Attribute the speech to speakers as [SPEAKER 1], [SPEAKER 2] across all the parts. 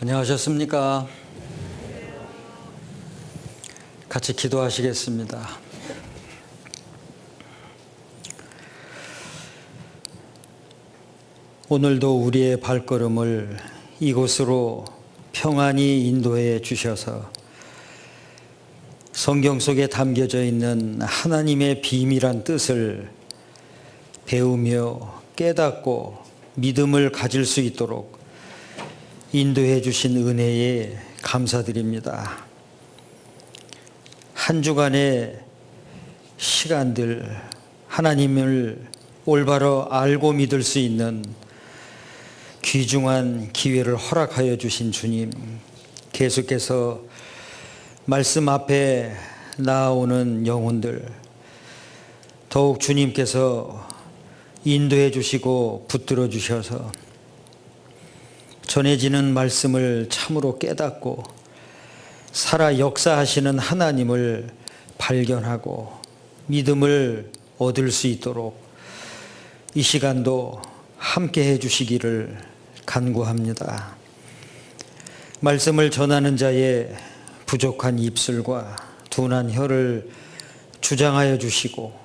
[SPEAKER 1] 안녕하셨습니까? 같이 기도하시겠습니다. 오늘도 우리의 발걸음을 이곳으로 평안히 인도해 주셔서 성경 속에 담겨져 있는 하나님의 비밀한 뜻을 배우며 깨닫고 믿음을 가질 수 있도록 인도해 주신 은혜에 감사드립니다. 한 주간의 시간들 하나님을 올바로 알고 믿을 수 있는 귀중한 기회를 허락하여 주신 주님, 계속해서 말씀 앞에 나아오는 영혼들 더욱 주님께서 인도해 주시고 붙들어 주셔서 전해지는 말씀을 참으로 깨닫고 살아 역사하시는 하나님을 발견하고 믿음을 얻을 수 있도록 이 시간도 함께 해 주시기를 간구합니다. 말씀을 전하는 자의 부족한 입술과 둔한 혀를 주장하여 주시고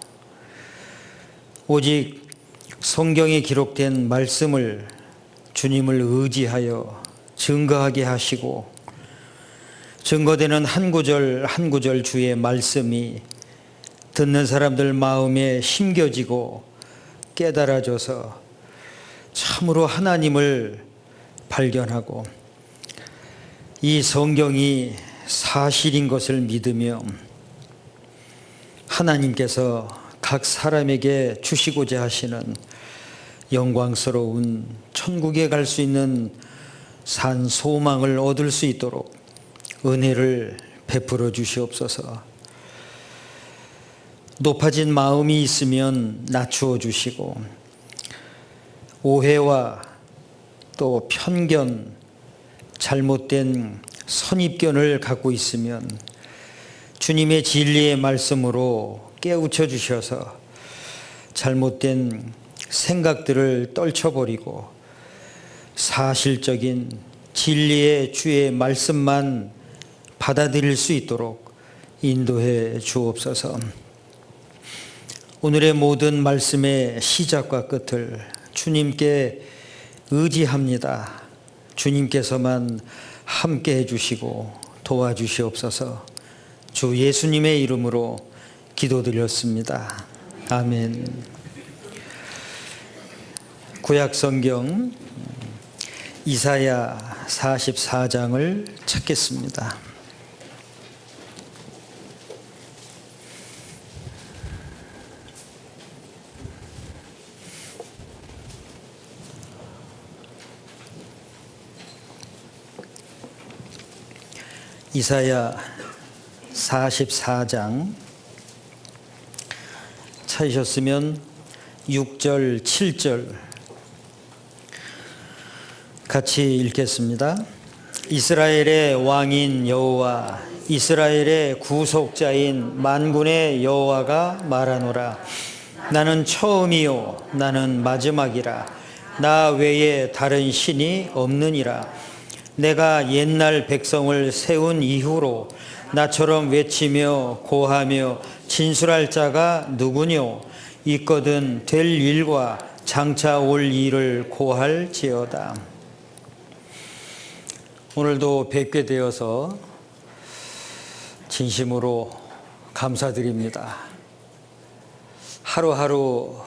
[SPEAKER 1] 오직 성경에 기록된 말씀을 주님을 의지하여 증거하게 하시고 증거되는 한 구절 한 구절 주의 말씀이 듣는 사람들 마음에 심겨지고 깨달아져서 참으로 하나님을 발견하고 이 성경이 사실인 것을 믿으며 하나님께서 각 사람에게 주시고자 하시는 영광스러운 천국에 갈 수 있는 산 소망을 얻을 수 있도록 은혜를 베풀어 주시옵소서. 높아진 마음이 있으면 낮추어 주시고 오해와 또 편견, 잘못된 선입견을 갖고 있으면 주님의 진리의 말씀으로 깨우쳐 주셔서 잘못된 생각들을 떨쳐버리고 사실적인 진리의 주의 말씀만 받아들일 수 있도록 인도해 주옵소서. 오늘의 모든 말씀의 시작과 끝을 주님께 의지합니다. 주님께서만 함께 해주시고 도와주시옵소서. 주 예수님의 이름으로 기도드렸습니다. 아멘. 구약성경 이사야 44장을 찾겠습니다. 이사야 44장 찾으셨으면 6절, 7절 같이 읽겠습니다. 이스라엘의 왕인 여호와, 이스라엘의 구속자인 만군의 여호와가 말하노라. 나는 처음이요 나는 마지막이라. 나 외에 다른 신이 없느니라. 내가 옛날 백성을 세운 이후로 나처럼 외치며 고하며 진술할 자가 누구뇨? 있거든 될 일과 장차 올 일을 고할지어다. 오늘도 뵙게 되어서 진심으로 감사드립니다. 하루하루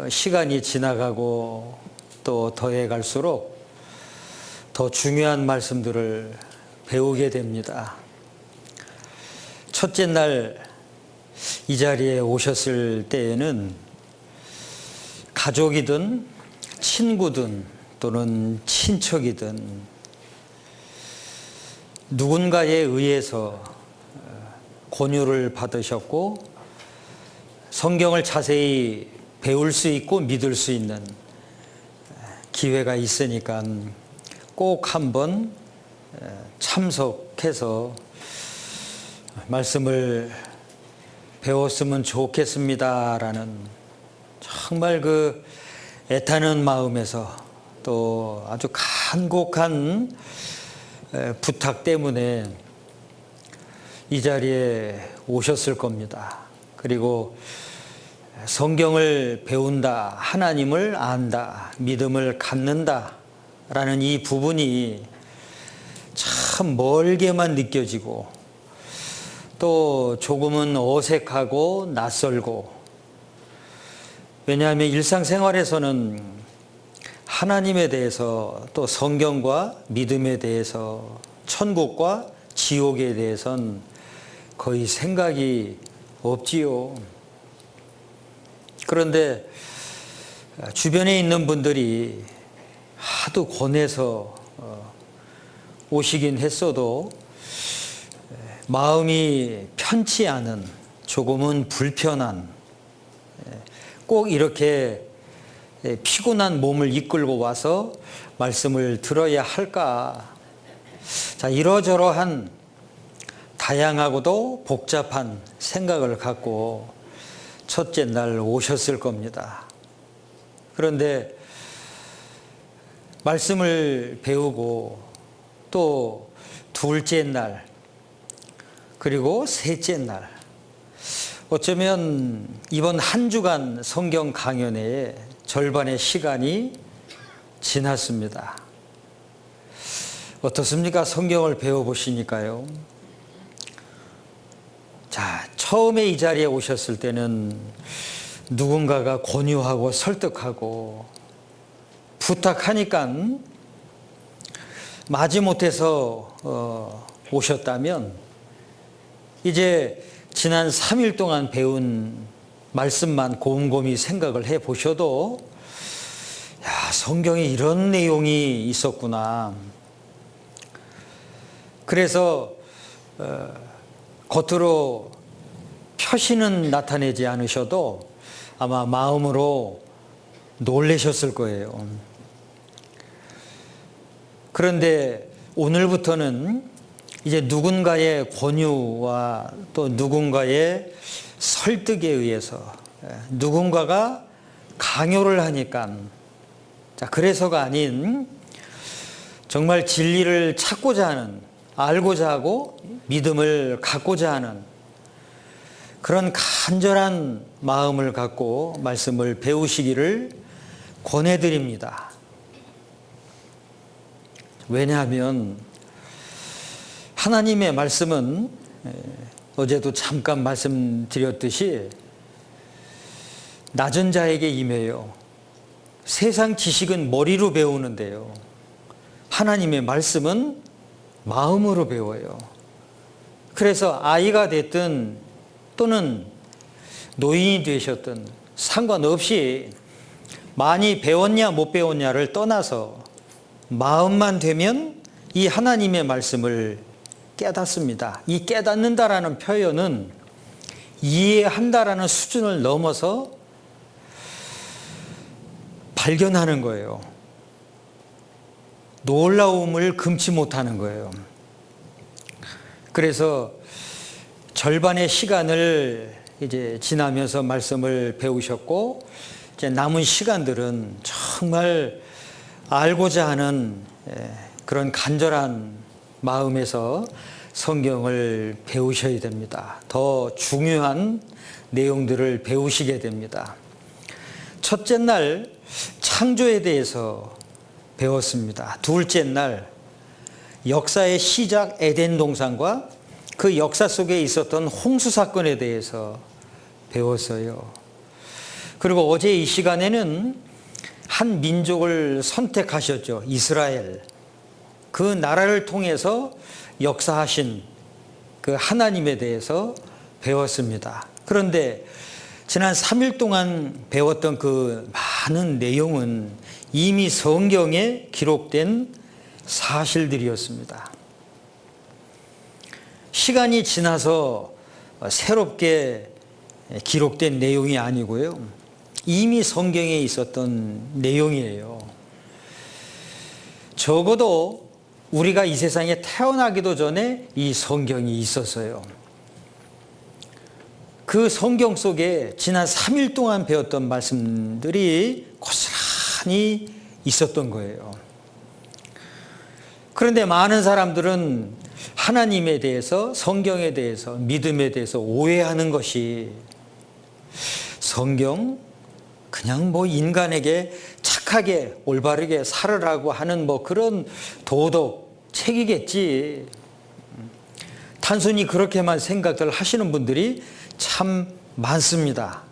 [SPEAKER 1] 시간이 지나가고 또 더해 갈수록 더 중요한 말씀들을 배우게 됩니다. 첫째 날 이 자리에 오셨을 때에는 가족이든 친구든 또는 친척이든 누군가에 의해서 권유를 받으셨고 성경을 자세히 배울 수 있고 믿을 수 있는 기회가 있으니까 꼭 한번 참석해서 말씀을 배웠으면 좋겠습니다라는 정말 그 애타는 마음에서 또 아주 간곡한 부탁 때문에 이 자리에 오셨을 겁니다. 그리고 성경을 배운다, 하나님을 안다, 믿음을 갖는다 라는 이 부분이 참 멀게만 느껴지고 또 조금은 어색하고 낯설고, 왜냐하면 일상생활에서는 하나님에 대해서 또 성경과 믿음에 대해서 천국과 지옥에 대해서는 거의 생각이 없지요. 그런데 주변에 있는 분들이 하도 권해서 오시긴 했어도 마음이 편치 않은, 조금은 불편한, 꼭 이렇게 피곤한 몸을 이끌고 와서 말씀을 들어야 할까? 자, 이러저러한 다양하고도 복잡한 생각을 갖고 첫째 날 오셨을 겁니다. 그런데 말씀을 배우고 또 둘째 날, 그리고 셋째 날, 어쩌면 이번 한 주간 성경 강연의 절반의 시간이 지났습니다. 어떻습니까? 성경을 배워보시니까요. 자, 처음에 이 자리에 오셨을 때는 누군가가 권유하고 설득하고 부탁하니까 마지못해서 오셨다면, 이제 지난 3일 동안 배운 말씀만 곰곰이 생각을 해보셔도 야, 성경에 이런 내용이 있었구나. 그래서 겉으로 표시는 나타내지 않으셔도 아마 마음으로 놀라셨을 거예요. 그런데 오늘부터는 이제 누군가의 권유와 또 누군가의 설득에 의해서, 누군가가 강요를 하니까, 자, 그래서가 아닌 정말 진리를 찾고자 하는, 알고자 하고 믿음을 갖고자 하는 그런 간절한 마음을 갖고 말씀을 배우시기를 권해드립니다. 왜냐하면 하나님의 말씀은 어제도 잠깐 말씀드렸듯이 낮은 자에게 임해요. 세상 지식은 머리로 배우는데요, 하나님의 말씀은 마음으로 배워요. 그래서 아이가 됐든 또는 노인이 되셨든 상관없이 많이 배웠냐 못 배웠냐를 떠나서 마음만 되면 이 하나님의 말씀을 깨닫습니다. 이 깨닫는다라는 표현은 이해한다라는 수준을 넘어서 발견하는 거예요. 놀라움을 금치 못하는 거예요. 그래서 절반의 시간을 이제 지나면서 말씀을 배우셨고, 이제 남은 시간들은 정말 알고자 하는 그런 간절한 마음에서 성경을 배우셔야 됩니다. 더 중요한 내용들을 배우시게 됩니다. 첫째 날 창조에 대해서 배웠습니다. 둘째 날 역사의 시작 에덴 동산과 그 역사 속에 있었던 홍수 사건에 대해서 배웠어요. 그리고 어제 이 시간에는 한 민족을 선택하셨죠. 이스라엘. 그 나라를 통해서 역사하신 그 하나님에 대해서 배웠습니다. 그런데 지난 3일 동안 배웠던 그 많은 내용은 이미 성경에 기록된 사실들이었습니다. 시간이 지나서 새롭게 기록된 내용이 아니고요, 이미 성경에 있었던 내용이에요. 적어도 우리가 이 세상에 태어나기도 전에 이 성경이 있었어요. 그 성경 속에 지난 3일 동안 배웠던 말씀들이 고스란히 있었던 거예요. 그런데 많은 사람들은 하나님에 대해서, 성경에 대해서, 믿음에 대해서 오해하는 것이 성경 그냥 뭐 인간에게 착하게 올바르게 살으라고 하는 뭐 그런 도덕 책이겠지. 단순히 그렇게만 생각들 하시는 분들이 참 많습니다.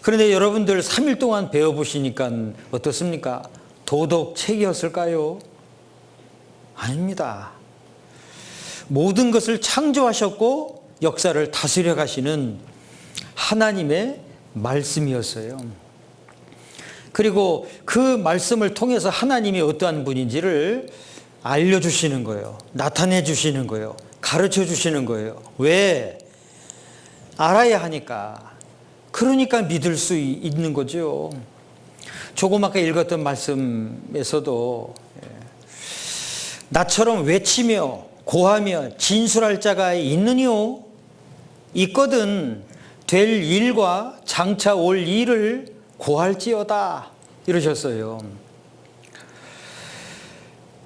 [SPEAKER 1] 그런데 여러분들 3일 동안 배워보시니까 어떻습니까? 도덕 책이었을까요? 아닙니다. 모든 것을 창조하셨고 역사를 다스려 가시는 하나님의 말씀이었어요. 그리고 그 말씀을 통해서 하나님이 어떠한 분인지를 알려주시는 거예요. 나타내 주시는 거예요. 가르쳐 주시는 거예요. 왜? 알아야 하니까. 그러니까 믿을 수 있는 거죠. 조금 아까 읽었던 말씀에서도 나처럼 외치며 고하며 진술할 자가 있느뇨? 있거든 될 일과 장차 올 일을 고할지어다 이러셨어요.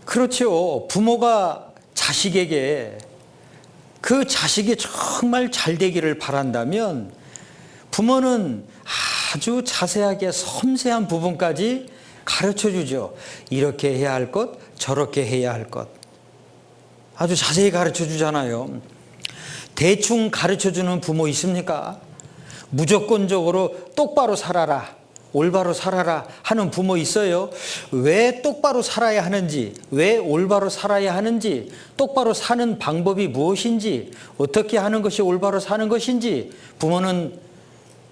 [SPEAKER 1] 그렇죠. 부모가 자식에게 그 자식이 정말 잘 되기를 바란다면 부모는 아주 자세하게 섬세한 부분까지 가르쳐 주죠. 이렇게 해야 할 것, 저렇게 해야 할 것. 아주 자세히 가르쳐 주잖아요. 대충 가르쳐 주는 부모 있습니까? 무조건적으로 똑바로 살아라, 올바로 살아라 하는 부모 있어요. 왜 똑바로 살아야 하는지, 왜 올바로 살아야 하는지, 똑바로 사는 방법이 무엇인지, 어떻게 하는 것이 올바로 사는 것인지 부모는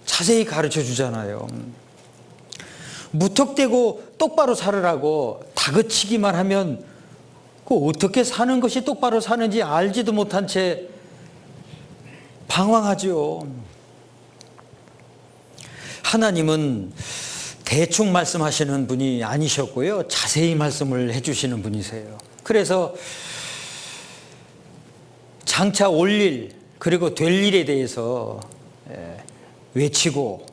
[SPEAKER 1] 자세히 가르쳐 주잖아요. 무턱대고 똑바로 살으라고 다그치기만 하면 그 어떻게 사는 것이 똑바로 사는지 알지도 못한 채 방황하죠. 하나님은 대충 말씀하시는 분이 아니셨고요. 자세히 말씀을 해주시는 분이세요. 그래서 장차 올 일, 그리고 될 일에 대해서 외치고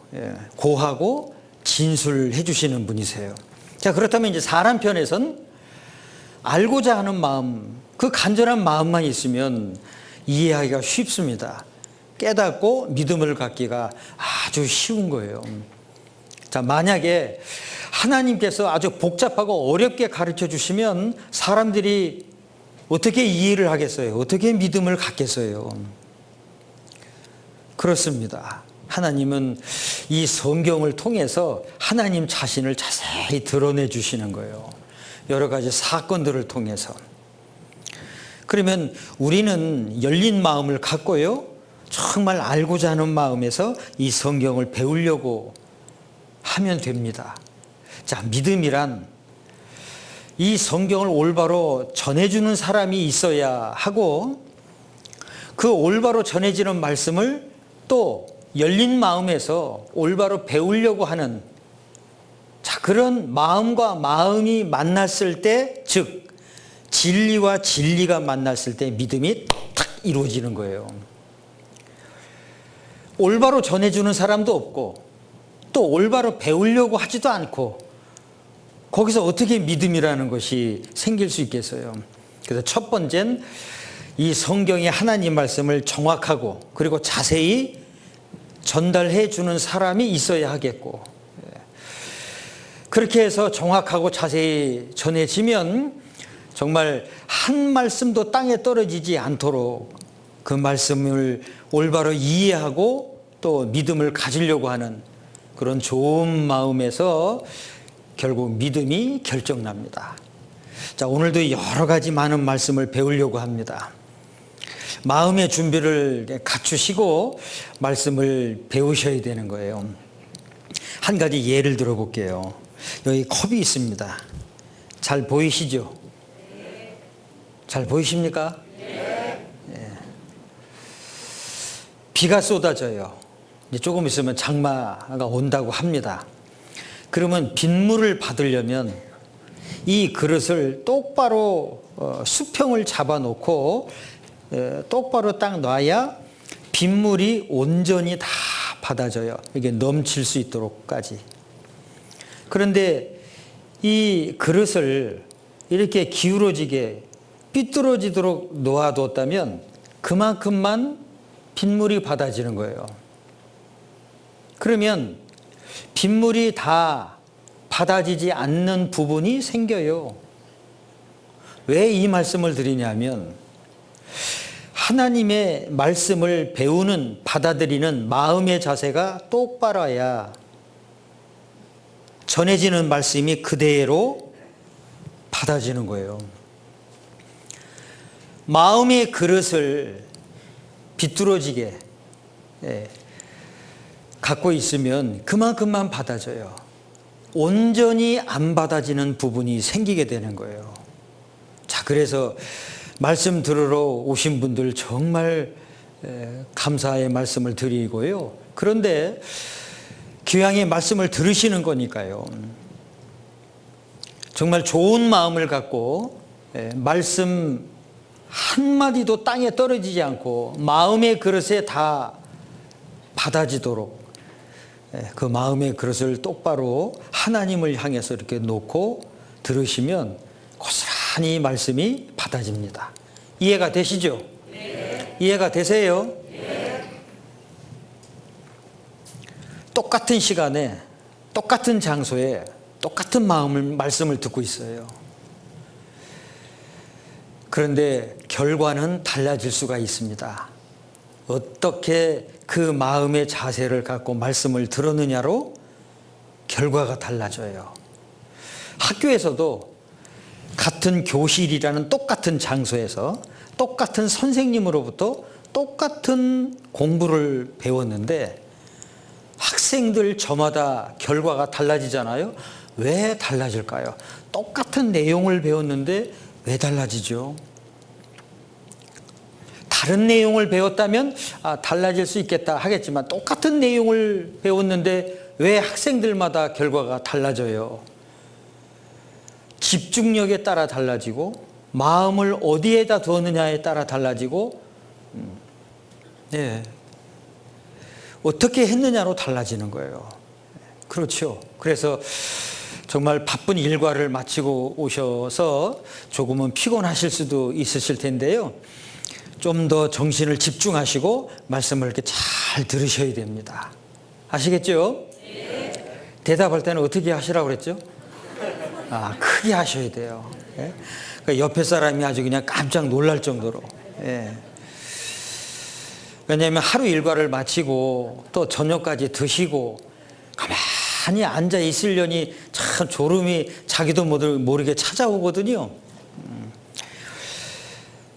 [SPEAKER 1] 고하고 진술해 주시는 분이세요. 자, 그렇다면 이제 사람 편에선 알고자 하는 마음, 그 간절한 마음만 있으면 이해하기가 쉽습니다. 깨닫고 믿음을 갖기가 아주 쉬운 거예요. 자, 만약에 하나님께서 아주 복잡하고 어렵게 가르쳐 주시면 사람들이 어떻게 이해를 하겠어요? 어떻게 믿음을 갖겠어요? 그렇습니다. 하나님은 이 성경을 통해서 하나님 자신을 자세히 드러내 주시는 거예요. 여러 가지 사건들을 통해서. 그러면 우리는 열린 마음을 갖고요, 정말 알고자 하는 마음에서 이 성경을 배우려고 하면 됩니다. 자, 믿음이란 이 성경을 올바로 전해주는 사람이 있어야 하고, 그 올바로 전해지는 말씀을 또 열린 마음에서 올바로 배우려고 하는, 자, 그런 마음과 마음이 만났을 때, 즉 진리와 진리가 만났을 때 믿음이 딱 이루어지는 거예요. 올바로 전해주는 사람도 없고 또 올바로 배우려고 하지도 않고 거기서 어떻게 믿음이라는 것이 생길 수 있겠어요? 그래서 첫 번째는 이 성경의 하나님 말씀을 정확하고 그리고 자세히 전달해 주는 사람이 있어야 하겠고, 그렇게 해서 정확하고 자세히 전해지면 정말 한 말씀도 땅에 떨어지지 않도록 그 말씀을 올바로 이해하고 또 믿음을 가지려고 하는 그런 좋은 마음에서 결국 믿음이 결정납니다. 자, 오늘도 여러 가지 많은 말씀을 배우려고 합니다. 마음의 준비를 갖추시고 말씀을 배우셔야 되는 거예요. 한 가지 예를 들어 볼게요. 여기 컵이 있습니다. 잘 보이시죠? 잘 보이십니까? 비가 쏟아져요. 이제 조금 있으면 장마가 온다고 합니다. 그러면 빗물을 받으려면 이 그릇을 똑바로 수평을 잡아놓고 똑바로 딱 놔야 빗물이 온전히 다 받아져요. 이게 넘칠 수 있도록까지. 그런데 이 그릇을 이렇게 기울어지게 삐뚤어지도록 놓아뒀다면 그만큼만 빗물이 받아지는 거예요. 그러면 빗물이 다 받아지지 않는 부분이 생겨요. 왜 이 말씀을 드리냐면 하나님의 말씀을 배우는, 받아들이는 마음의 자세가 똑바라야 전해지는 말씀이 그대로 받아지는 거예요. 마음의 그릇을 비뚤어지게 갖고 있으면 그만큼만 받아져요. 온전히 안 받아지는 부분이 생기게 되는 거예요. 자, 그래서 말씀 들으러 오신 분들 정말 감사의 말씀을 드리고요. 그런데 귀향의 말씀을 들으시는 거니까요. 정말 좋은 마음을 갖고 말씀 한마디도 땅에 떨어지지 않고 마음의 그릇에 다 받아지도록 그 마음의 그릇을 똑바로 하나님을 향해서 이렇게 놓고 들으시면 고스란히 말씀이 받아집니다. 이해가 되시죠? 네. 이해가 되세요? 네. 똑같은 시간에 똑같은 장소에 똑같은 말씀을 듣고 있어요. 그런데 결과는 달라질 수가 있습니다. 어떻게 그 마음의 자세를 갖고 말씀을 들었느냐로 결과가 달라져요. 학교에서도 같은 교실이라는 똑같은 장소에서 똑같은 선생님으로부터 똑같은 공부를 배웠는데 학생들 저마다 결과가 달라지잖아요. 왜 달라질까요? 똑같은 내용을 배웠는데 왜 달라지죠? 다른 내용을 배웠다면 달라질 수 있겠다 하겠지만 똑같은 내용을 배웠는데 왜 학생들마다 결과가 달라져요? 집중력에 따라 달라지고 마음을 어디에다 두었느냐에 따라 달라지고 어떻게 했느냐로 달라지는 거예요. 그렇죠. 그래서 정말 바쁜 일과를 마치고 오셔서 조금은 피곤하실 수도 있으실 텐데요. 좀 더 정신을 집중하시고 말씀을 이렇게 잘 들으셔야 됩니다. 아시겠죠? 네. 대답할 때는 어떻게 하시라고 그랬죠? 크게 하셔야 돼요. 그러니까 옆에 사람이 아주 그냥 깜짝 놀랄 정도로. 왜냐하면 하루 일과를 마치고 또 저녁까지 드시고 가만히 앉아 있으려니 참 졸음이 자기도 모르게 찾아오거든요.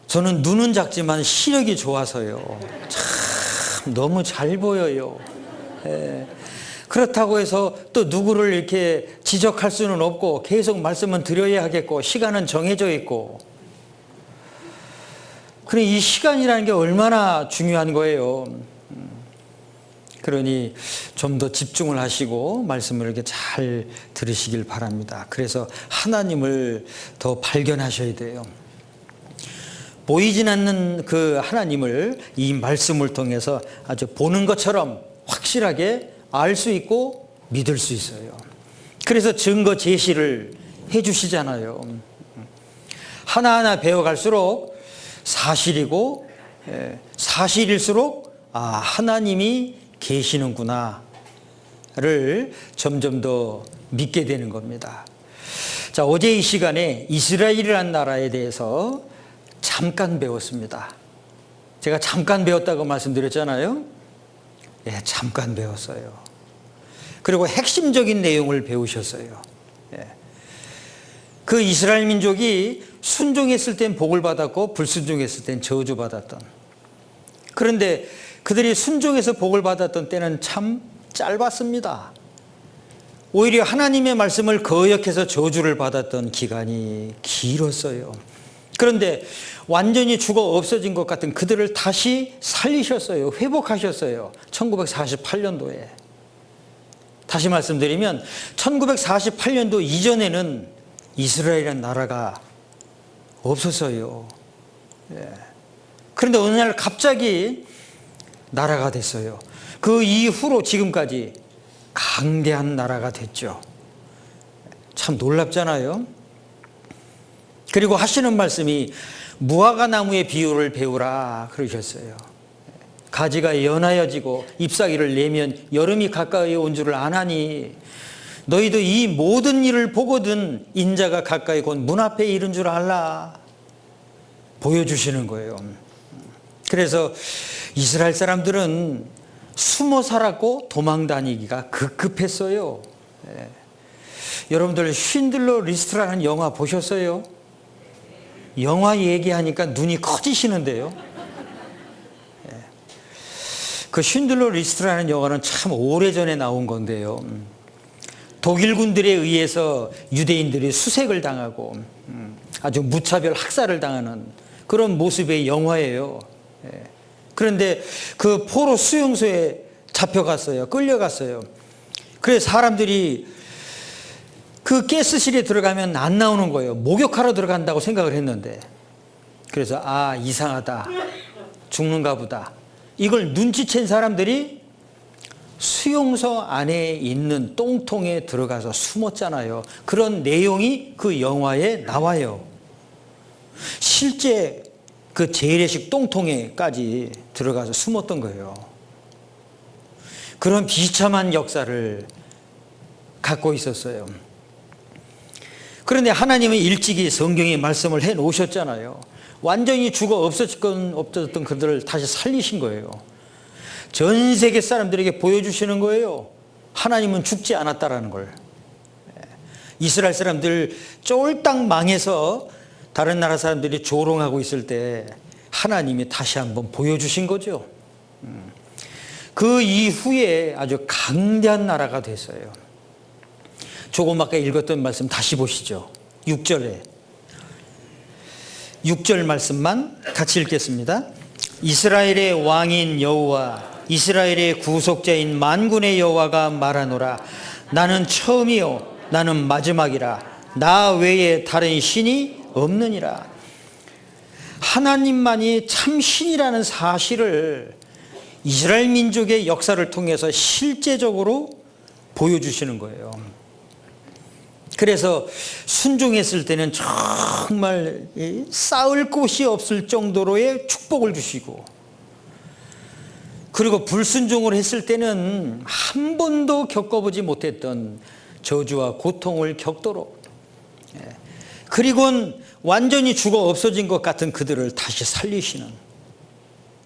[SPEAKER 1] 저는 눈은 작지만 시력이 좋아서요. 참 너무 잘 보여요. 그렇다고 해서 또 누구를 이렇게 지적할 수는 없고 계속 말씀은 드려야 하겠고 시간은 정해져 있고. 그래 이 시간이라는 게 얼마나 중요한 거예요. 그러니 좀 더 집중을 하시고 말씀을 이렇게 잘 들으시길 바랍니다. 그래서 하나님을 더 발견하셔야 돼요. 보이진 않는 그 하나님을 이 말씀을 통해서 아주 보는 것처럼 확실하게 알 수 있고 믿을 수 있어요. 그래서 증거 제시를 해 주시잖아요. 하나하나 배워갈수록 사실이고 사실일수록 하나님이 계시는구나를 점점 더 믿게 되는 겁니다. 자, 어제 이 시간에 이스라엘이라는 나라에 대해서 잠깐 배웠습니다. 제가 잠깐 배웠다고 말씀드렸잖아요. 잠깐 배웠어요. 그리고 핵심적인 내용을 배우셨어요. 그 이스라엘 민족이 순종했을 땐 복을 받았고 불순종했을 땐 저주받았던, 그런데 그들이 순종해서 복을 받았던 때는 참 짧았습니다. 오히려 하나님의 말씀을 거역해서 저주를 받았던 기간이 길었어요. 그런데 완전히 죽어 없어진 것 같은 그들을 다시 살리셨어요. 회복하셨어요. 1948년도에. 다시 말씀드리면 1948년도 이전에는 이스라엘이라는 나라가 없었어요. 그런데 어느 날 갑자기 나라가 됐어요. 그 이후로 지금까지 강대한 나라가 됐죠. 참 놀랍잖아요. 그리고 하시는 말씀이 무화과 나무의 비유를 배우라 그러셨어요. 가지가 연하여지고 잎사귀를 내면 여름이 가까이 온 줄을 아나니 너희도 이 모든 일을 보거든 인자가 가까이 곧 문 앞에 이른 줄 알라. 보여주시는 거예요. 그래서 이스라엘 사람들은 숨어 살았고 도망 다니기가 급급했어요. 여러분들 쉰들러 리스트라는 영화 보셨어요? 영화 얘기하니까 눈이 커지시는데요. 그 쉰들러 리스트라는 영화는 참 오래전에 나온 건데요. 독일군들에 의해서 유대인들이 수색을 당하고 아주 무차별 학살을 당하는 그런 모습의 영화예요. 그런데 그 포로 수용소에 잡혀갔어요. 끌려갔어요. 그래서 사람들이 그 가스실에 들어가면 안 나오는 거예요. 목욕하러 들어간다고 생각을 했는데. 그래서 이상하다. 죽는가 보다. 이걸 눈치챈 사람들이 수용소 안에 있는 똥통에 들어가서 숨었잖아요. 그런 내용이 그 영화에 나와요. 실제 그 재래식 똥통에까지 들어가서 숨었던 거예요. 그런 비참한 역사를 갖고 있었어요. 그런데 하나님은 일찍이 성경에 말씀을 해 놓으셨잖아요. 완전히 죽어 없어졌던 그들을 다시 살리신 거예요. 전 세계 사람들에게 보여주시는 거예요. 하나님은 죽지 않았다라는 걸. 이스라엘 사람들 쫄딱 망해서 다른 나라 사람들이 조롱하고 있을 때 하나님이 다시 한번 보여주신 거죠. 그 이후에 아주 강대한 나라가 됐어요. 조금 아까 읽었던 말씀 다시 보시죠. 6절 말씀만 같이 읽겠습니다. 이스라엘의 왕인 여호와 이스라엘의 구속자인 만군의 여호와가 말하노라. 나는 처음이요 나는 마지막이라. 나 외에 다른 신이 없느니라. 하나님만이 참 신이라는 사실을 이스라엘 민족의 역사를 통해서 실제적으로 보여주시는 거예요. 그래서 순종했을 때는 정말 쌓을 곳이 없을 정도로의 축복을 주시고, 그리고 불순종을 했을 때는 한 번도 겪어보지 못했던 저주와 고통을 겪도록, 그리고는 완전히 죽어 없어진 것 같은 그들을 다시 살리시는,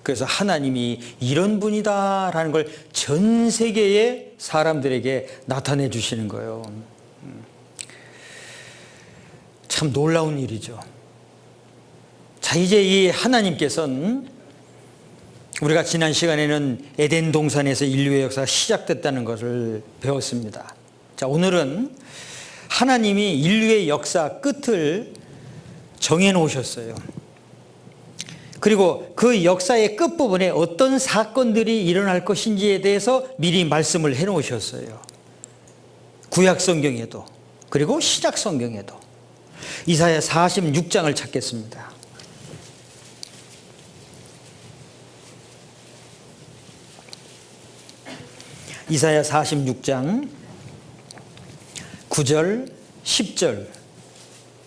[SPEAKER 1] 그래서 하나님이 이런 분이다라는 걸 전 세계의 사람들에게 나타내 주시는 거예요. 참 놀라운 일이죠. 자, 이제 이 하나님께서는, 우리가 지난 시간에는 에덴 동산에서 인류의 역사가 시작됐다는 것을 배웠습니다. 자, 오늘은 하나님이 인류의 역사 끝을 정해 놓으셨어요. 그리고 그 역사의 끝부분에 어떤 사건들이 일어날 것인지에 대해서 미리 말씀을 해 놓으셨어요. 구약 성경에도, 그리고 시작 성경에도. 이사야 46장을 찾겠습니다. 이사야 46장 9절 10절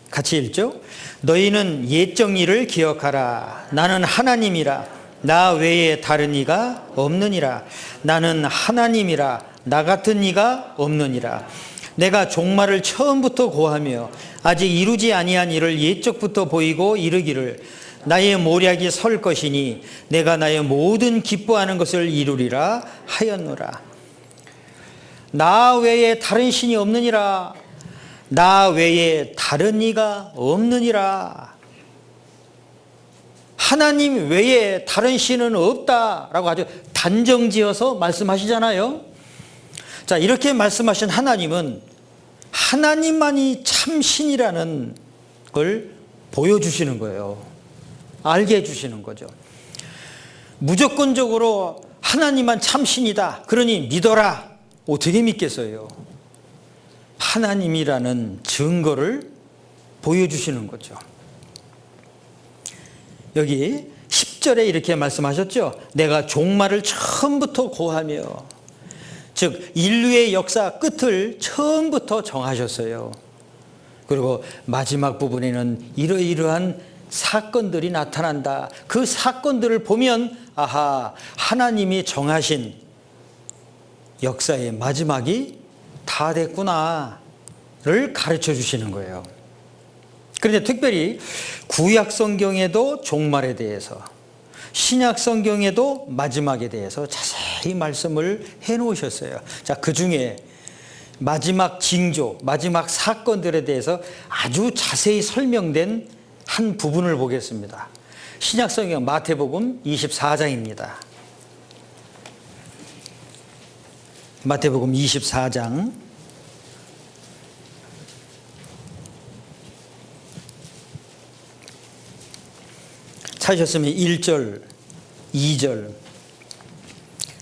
[SPEAKER 1] 같이 읽죠. 너희는 옛적 일을 기억하라. 나는 하나님이라. 나 외에 다른 이가 없느니라. 나는 하나님이라. 나 같은 이가 없느니라. 내가 종말을 처음부터 고하며 아직 이루지 아니한 일을 옛적부터 보이고 이르기를 나의 모략이 설 것이니 내가 나의 모든 기뻐하는 것을 이루리라 하였노라. 나 외에 다른 신이 없느니라. 나 외에 다른 이가 없느니라. 하나님 외에 다른 신은 없다라고 아주 단정지어서 말씀하시잖아요. 자, 이렇게 말씀하신 하나님은 하나님만이 참 신이라는 걸 보여주시는 거예요. 알게 해주시는 거죠. 무조건적으로 하나님만 참 신이다, 그러니 믿어라. 어떻게 믿겠어요? 하나님이라는 증거를 보여주시는 거죠. 여기 10절에 이렇게 말씀하셨죠. 내가 종말을 처음부터 고하며, 즉 인류의 역사 끝을 처음부터 정하셨어요. 그리고 마지막 부분에는 이러이러한 사건들이 나타난다. 그 사건들을 보면 아하, 하나님이 정하신 역사의 마지막이 다 됐구나를 가르쳐 주시는 거예요. 그런데 특별히 구약 성경에도 종말에 대해서, 신약 성경에도 마지막에 대해서 자세히 말씀을 해 놓으셨어요. 자, 그 중에 마지막 징조, 마지막 사건들에 대해서 아주 자세히 설명된 한 부분을 보겠습니다. 신약 성경 마태복음 24장입니다. 마태복음 24장 찾으셨으면 1절, 2절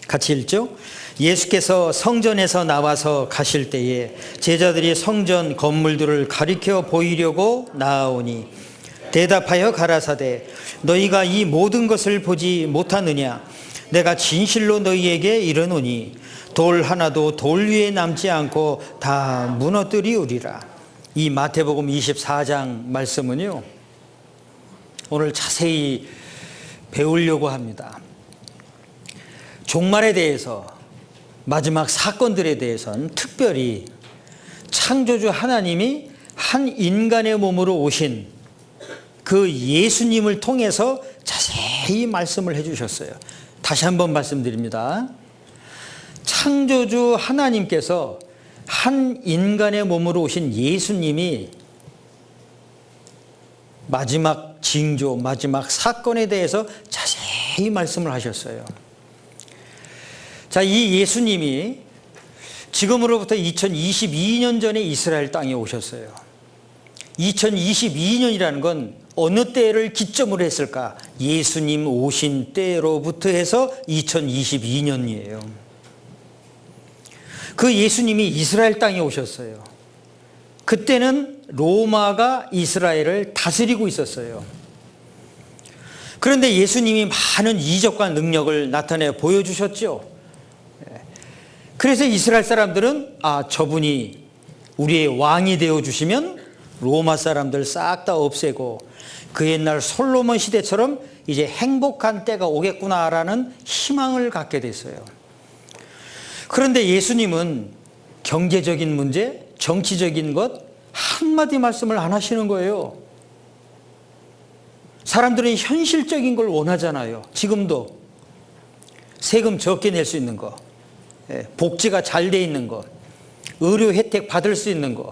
[SPEAKER 1] 같이 읽죠. 예수께서 성전에서 나와서 가실 때에 제자들이 성전 건물들을 가리켜 보이려고 나아오니 대답하여 가라사대 너희가 이 모든 것을 보지 못하느냐. 내가 진실로 너희에게 이르노니 돌 하나도 돌 위에 남지 않고 다 무너뜨리우리라. 이 마태복음 24장 말씀은요, 오늘 자세히 배우려고 합니다. 종말에 대해서, 마지막 사건들에 대해서는 특별히 창조주 하나님이 한 인간의 몸으로 오신 그 예수님을 통해서 자세히 말씀을 해주셨어요. 다시 한번 말씀드립니다. 창조주 하나님께서 한 인간의 몸으로 오신 예수님이 마지막 징조, 마지막 사건에 대해서 자세히 말씀을 하셨어요. 자, 이 예수님이 지금으로부터 2022년 전에 이스라엘 땅에 오셨어요. 2022년이라는 건 어느 때를 기점으로 했을까? 예수님 오신 때로부터 해서 2022년이에요. 그 예수님이 이스라엘 땅에 오셨어요. 그때는 로마가 이스라엘을 다스리고 있었어요. 그런데 예수님이 많은 이적과 능력을 나타내 보여주셨죠. 그래서 이스라엘 사람들은 저분이 우리의 왕이 되어주시면 로마 사람들 싹 다 없애고 그 옛날 솔로몬 시대처럼 이제 행복한 때가 오겠구나라는 희망을 갖게 됐어요. 그런데 예수님은 경제적인 문제, 정치적인 것 한마디 말씀을 안 하시는 거예요. 사람들은 현실적인 걸 원하잖아요. 지금도 세금 적게 낼 수 있는 거, 복지가 잘 돼 있는 거, 의료 혜택 받을 수 있는 거,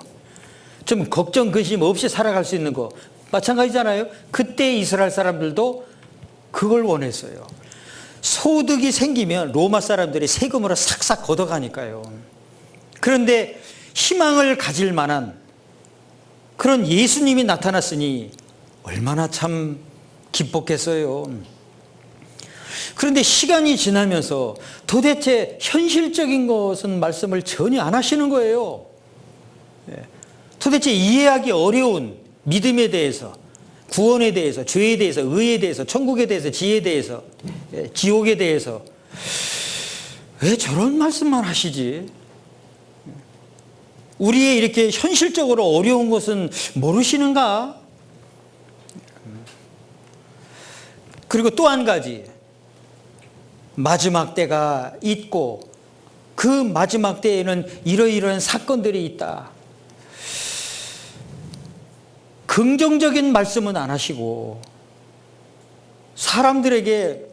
[SPEAKER 1] 좀 걱정 근심 없이 살아갈 수 있는 거 마찬가지잖아요. 그때 이스라엘 사람들도 그걸 원했어요. 소득이 생기면 로마 사람들이 세금으로 싹싹 걷어가니까요. 그런데 희망을 가질 만한 그런 예수님이 나타났으니 얼마나 참 기뻤겠어요. 그런데 시간이 지나면서 도대체 현실적인 것은 말씀을 전혀 안 하시는 거예요. 도대체 이해하기 어려운 믿음에 대해서, 구원에 대해서, 죄에 대해서, 의에 대해서, 천국에 대해서, 지혜에 대해서, 지옥에 대해서 왜 저런 말씀만 하시지? 우리의 이렇게 현실적으로 어려운 것은 모르시는가? 그리고 또 한 가지, 마지막 때가 있고 그 마지막 때에는 이러이러한 사건들이 있다. 긍정적인 말씀은 안 하시고 사람들에게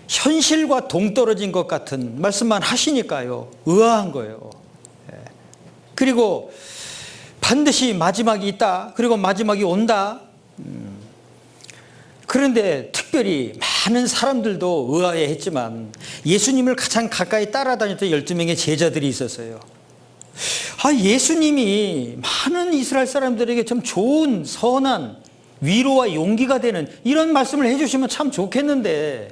[SPEAKER 1] 현실과 동떨어진 것 같은 말씀만 하시니까요. 의아한 거예요. 그리고 반드시 마지막이 있다. 그리고 마지막이 온다. 그런데 특별히 많은 사람들도 의아해했지만 예수님을 가장 가까이 따라다녔던 12명의 제자들이 있었어요. 예수님이 많은 이스라엘 사람들에게 좀 좋은 선한 위로와 용기가 되는 이런 말씀을 해주시면 참 좋겠는데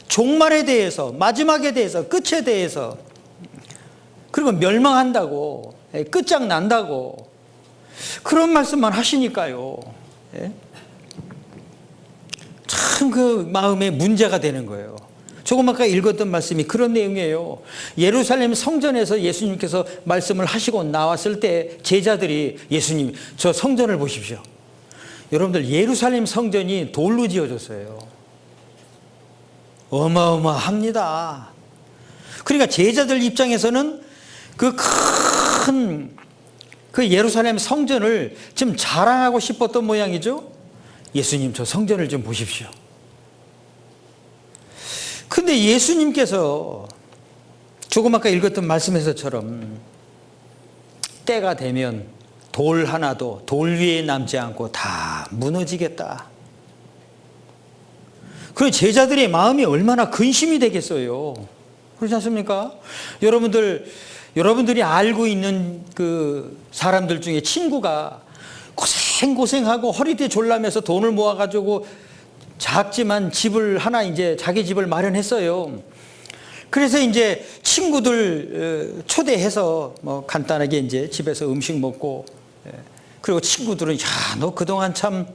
[SPEAKER 1] 종말에 대해서, 마지막에 대해서, 끝에 대해서, 그리고 멸망한다고, 끝장난다고 그런 말씀만 하시니까요. 참 그 마음에 문제가 되는 거예요. 조금 아까 읽었던 말씀이 그런 내용이에요. 예루살렘 성전에서 예수님께서 말씀을 하시고 나왔을 때 제자들이 예수님, 저 성전을 보십시오. 여러분들, 예루살렘 성전이 돌로 지어졌어요. 어마어마합니다. 그러니까 제자들 입장에서는 그 예루살렘 성전을 좀 자랑하고 싶었던 모양이죠. 예수님, 저 성전을 좀 보십시오. 근데 예수님께서 조금 아까 읽었던 말씀에서처럼 때가 되면 돌 하나도 돌 위에 남지 않고 다 무너지겠다. 그 제자들의 마음이 얼마나 근심이 되겠어요. 그렇지 않습니까? 여러분들이 알고 있는 그 사람들 중에 친구가 고생하고 허리띠 졸라매서 돈을 모아가지고 작지만 집을 하나 이제 자기 집을 마련했어요. 그래서 이제 친구들 초대해서 뭐 간단하게 이제 집에서 음식 먹고, 그리고 친구들은 야, 너 그동안 참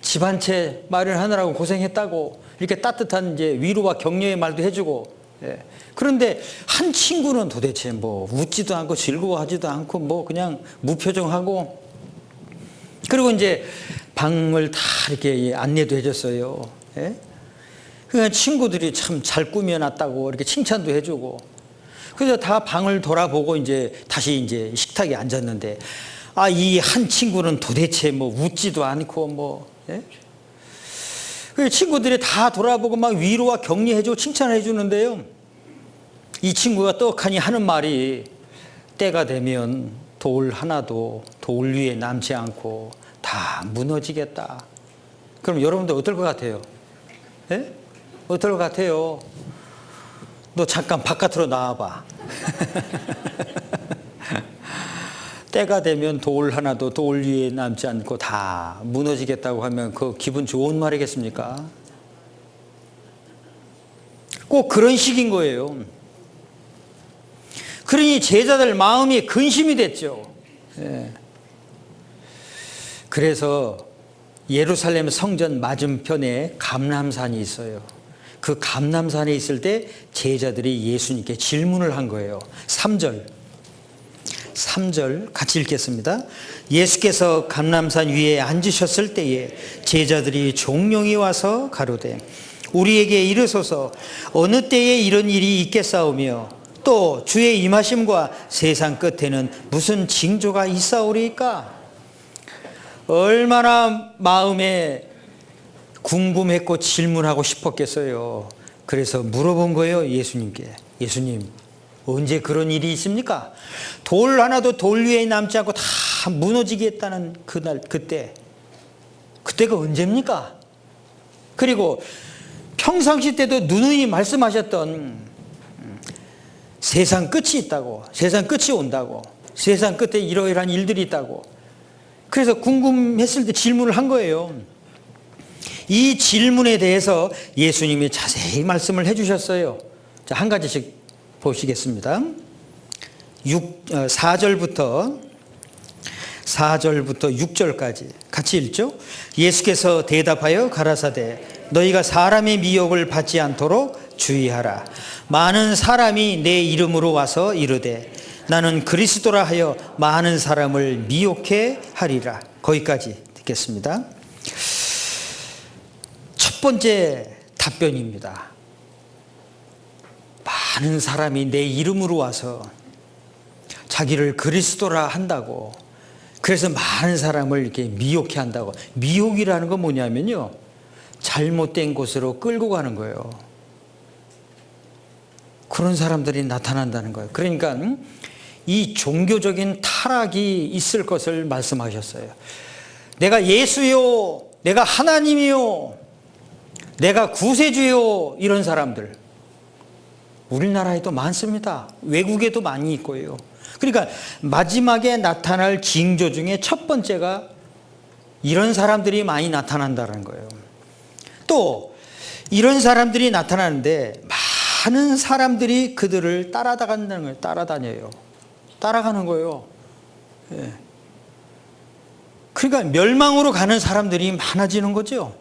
[SPEAKER 1] 집 한 채 마련하느라고 고생했다고 이렇게 따뜻한 이제 위로와 격려의 말도 해주고, 그런데 한 친구는 도대체 뭐 웃지도 않고 즐거워하지도 않고 뭐 그냥 무표정하고, 그리고 이제 방을 다 이렇게 안내도 해줬어요. 그러니까 친구들이 참 잘 꾸며놨다고 이렇게 칭찬도 해주고, 그래서 다 방을 돌아보고 이제 다시 이제 식탁에 앉았는데, 아, 이 한 친구는 도대체 뭐 웃지도 않고 뭐, 그 친구들이 다 돌아보고 막 위로와 격려해주고 칭찬해주는데요. 이 친구가 떡하니 하는 말이 때가 되면 돌 하나도 돌 위에 남지 않고 다 무너지겠다. 그럼 여러분들 어떨 것 같아요? 어떨 것 같아요? 너 잠깐 바깥으로 나와봐. 때가 되면 돌 하나도 돌 위에 남지 않고 다 무너지겠다고 하면 그 기분 좋은 말이겠습니까? 꼭 그런 식인 거예요. 그러니 제자들 마음이 근심이 됐죠. 그래서 예루살렘 성전 맞은편에 감람산이 있어요. 그 감람산에 있을 때 제자들이 예수님께 질문을 한 거예요. 3절 같이 읽겠습니다. 예수께서 감람산 위에 앉으셨을 때에 제자들이 종용이 와서 가로되 우리에게 이르소서 어느 때에 이런 일이 있겠사오며 또 주의 임하심과 세상 끝에는 무슨 징조가 있사오리까? 얼마나 마음에 궁금했고 질문하고 싶었겠어요. 그래서 물어본 거예요. 예수님께. 예수님, 언제 그런 일이 있습니까? 돌 하나도 돌 위에 남지 않고 다 무너지겠다는 그날, 그때가 언제입니까? 그리고 평상시 때도 누누이 말씀하셨던 세상 끝이 있다고, 세상 끝이 온다고, 세상 끝에 이러이러한 일들이 있다고. 그래서 궁금했을 때 질문을 한 거예요. 이 질문에 대해서 예수님이 자세히 말씀을 해주셨어요. 자, 한 가지씩 보시겠습니다. 4절부터 6절까지 같이 읽죠. 예수께서 대답하여 가라사대 너희가 사람의 미혹을 받지 않도록 주의하라. 많은 사람이 내 이름으로 와서 이르되 나는 그리스도라 하여 많은 사람을 미혹해 하리라. 거기까지 듣겠습니다. 첫 번째 답변입니다. 많은 사람이 내 이름으로 와서 자기를 그리스도라 한다고, 그래서 많은 사람을 이렇게 미혹해 한다고. 미혹이라는 건 뭐냐면요, 잘못된 곳으로 끌고 가는 거예요. 그런 사람들이 나타난다는 거예요. 그러니까 이 종교적인 타락이 있을 것을 말씀하셨어요. 내가 예수요, 내가 하나님이요, 내가 구세주요, 이런 사람들 우리나라에도 많습니다. 외국에도 많이 있고요. 그러니까 마지막에 나타날 징조 중에 첫 번째가 이런 사람들이 많이 나타난다는 거예요. 또 이런 사람들이 나타나는데 많은 사람들이 그들을 따라다니는 거예요. 따라가는 거예요. 그러니까 멸망으로 가는 사람들이 많아지는 거죠.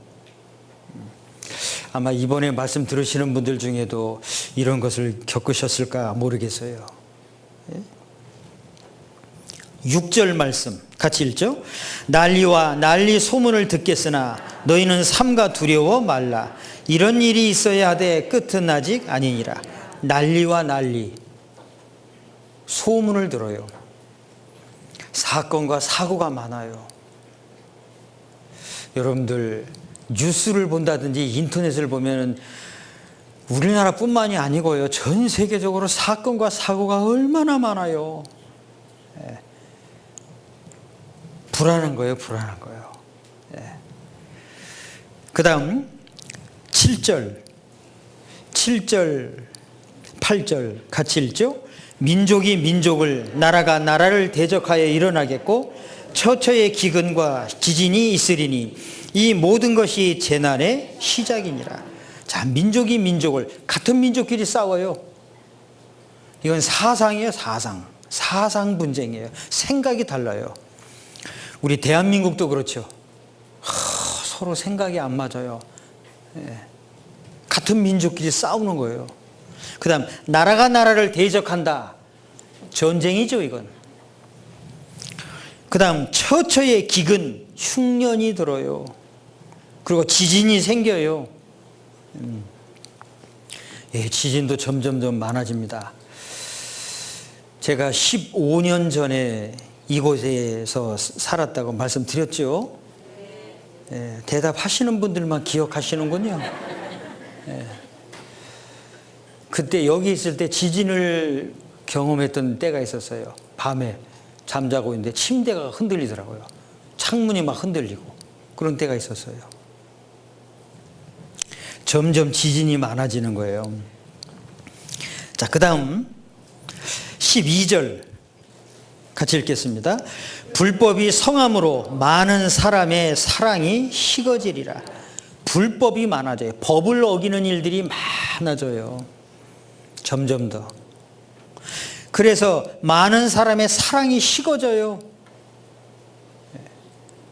[SPEAKER 1] 아마 이번에 말씀 들으시는 분들 중에도 이런 것을 겪으셨을까 모르겠어요. 6절 말씀 같이 읽죠. 난리와 난리 소문을 듣겠으나 너희는 삼가 두려워 말라. 이런 일이 있어야 하되 끝은 아직 아니니라. 난리와 난리, 소문을 들어요. 사건과 사고가 많아요. 여러분들 뉴스를 본다든지 인터넷을 보면 우리나라뿐만이 아니고요, 전 세계적으로 사건과 사고가 얼마나 많아요. 불안한 거예요, 불안한 거예요. 그 다음 7절, 8절 같이 읽죠. 민족이 민족을, 나라가 나라를 대적하여 일어나겠고 처처의 기근과 지진이 있으리니 이 모든 것이 재난의 시작이니라. 자, 민족이 민족을, 같은 민족끼리 싸워요. 이건 사상이에요, 사상 분쟁이에요. 생각이 달라요. 우리 대한민국도 그렇죠. 서로 생각이 안 맞아요. 같은 민족끼리 싸우는 거예요. 그 다음 나라가 나라를 대적한다. 전쟁이죠, 이건. 그 다음 처처의 기근, 흉년이 들어요. 그리고 지진이 생겨요. 지진도 점점 많아집니다. 제가 15년 전에 이곳에서 살았다고 말씀드렸죠. 대답하시는 분들만 기억하시는군요. 그때 여기 있을 때 지진을 경험했던 때가 있었어요. 밤에 잠자고 있는데 침대가 흔들리더라고요. 창문이 막 흔들리고 그런 때가 있었어요. 점점 지진이 많아지는 거예요. 자, 그 다음 12절 같이 읽겠습니다. 불법이 성함으로 많은 사람의 사랑이 식어지리라. 불법이 많아져요. 법을 어기는 일들이 많아져요. 점점 더. 그래서 많은 사람의 사랑이 식어져요.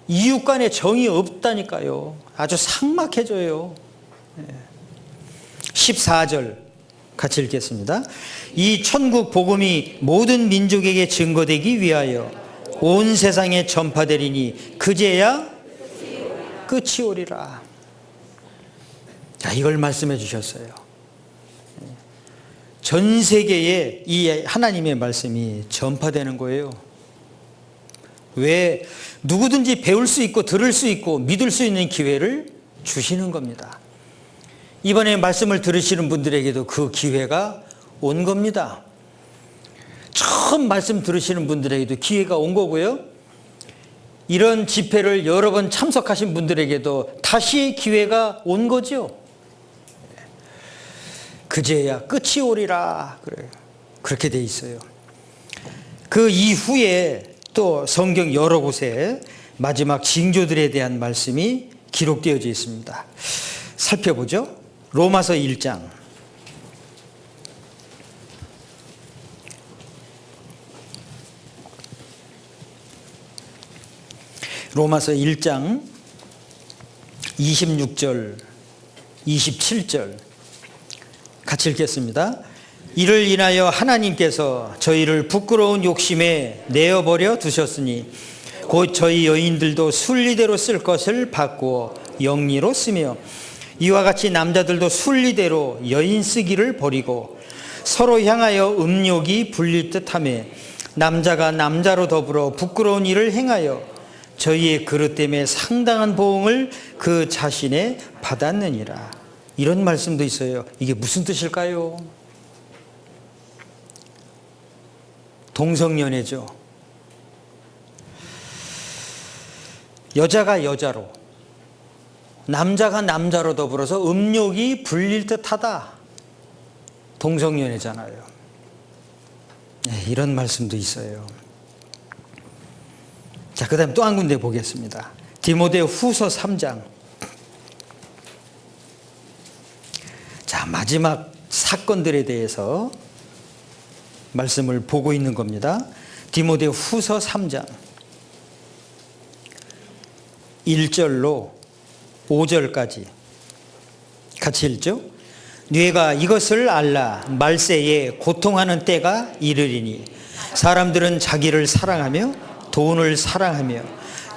[SPEAKER 1] 이웃 간에 정이 없다니까요. 아주 삭막해져요. 14절 같이 읽겠습니다. 이 천국 복음이 모든 민족에게 증거되기 위하여 온 세상에 전파되리니 그제야 끝이 오리라. 자, 이걸 말씀해 주셨어요. 전 세계에 이 하나님의 말씀이 전파되는 거예요. 왜? 누구든지 배울 수 있고 들을 수 있고 믿을 수 있는 기회를 주시는 겁니다. 이번에 말씀을 들으시는 분들에게도 그 기회가 온 겁니다. 처음 말씀 들으시는 분들에게도 기회가 온 거고요. 이런 집회를 여러 번 참석하신 분들에게도 다시 기회가 온 거죠. 그제야 끝이 오리라. 그렇게 돼 있어요. 그 이후에 또 성경 여러 곳에 마지막 징조들에 대한 말씀이 기록되어져 있습니다. 살펴보죠. 로마서 1장. 로마서 1장 26절, 27절 같이 읽겠습니다. 이를 인하여 하나님께서 저희를 부끄러운 욕심에 내어버려 두셨으니 곧 저희 여인들도 순리대로 쓸 것을 바꾸어 영리로 쓰며 이와 같이 남자들도 순리대로 여인 쓰기를 버리고 서로 향하여 음욕이 불릴 듯하며 남자가 남자로 더불어 부끄러운 일을 행하여 저희의 그릇됨에 상당한 보응을 그 자신에 받았느니라. 이런 말씀도 있어요. 이게 무슨 뜻일까요? 동성연애죠. 여자가 여자로, 남자가 남자로 더불어서 음욕이 불릴 듯하다. 동성연애잖아요. 네, 이런 말씀도 있어요. 자, 그 다음 또 한 군데 보겠습니다. 디모데 후서 3장. 자, 마지막 사건들에 대해서 말씀을 보고 있는 겁니다. 디모데 후서 3장 1절로 5절까지 같이 읽죠. 뇌가 이것을 알라. 말세에 고통하는 때가 이르리니 사람들은 자기를 사랑하며 돈을 사랑하며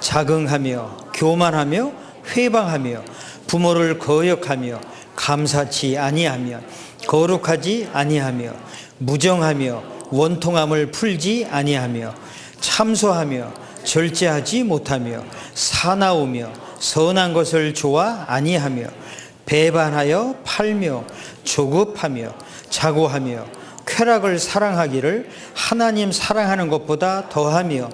[SPEAKER 1] 자긍하며 교만하며 회방하며 부모를 거역하며 감사치 아니하며 거룩하지 아니하며 무정하며 원통함을 풀지 아니하며 참소하며 절제하지 못하며 사나우며 선한 것을 좋아 아니하며 배반하여 팔며 조급하며 자고하며 쾌락을 사랑하기를 하나님 사랑하는 것보다 더하며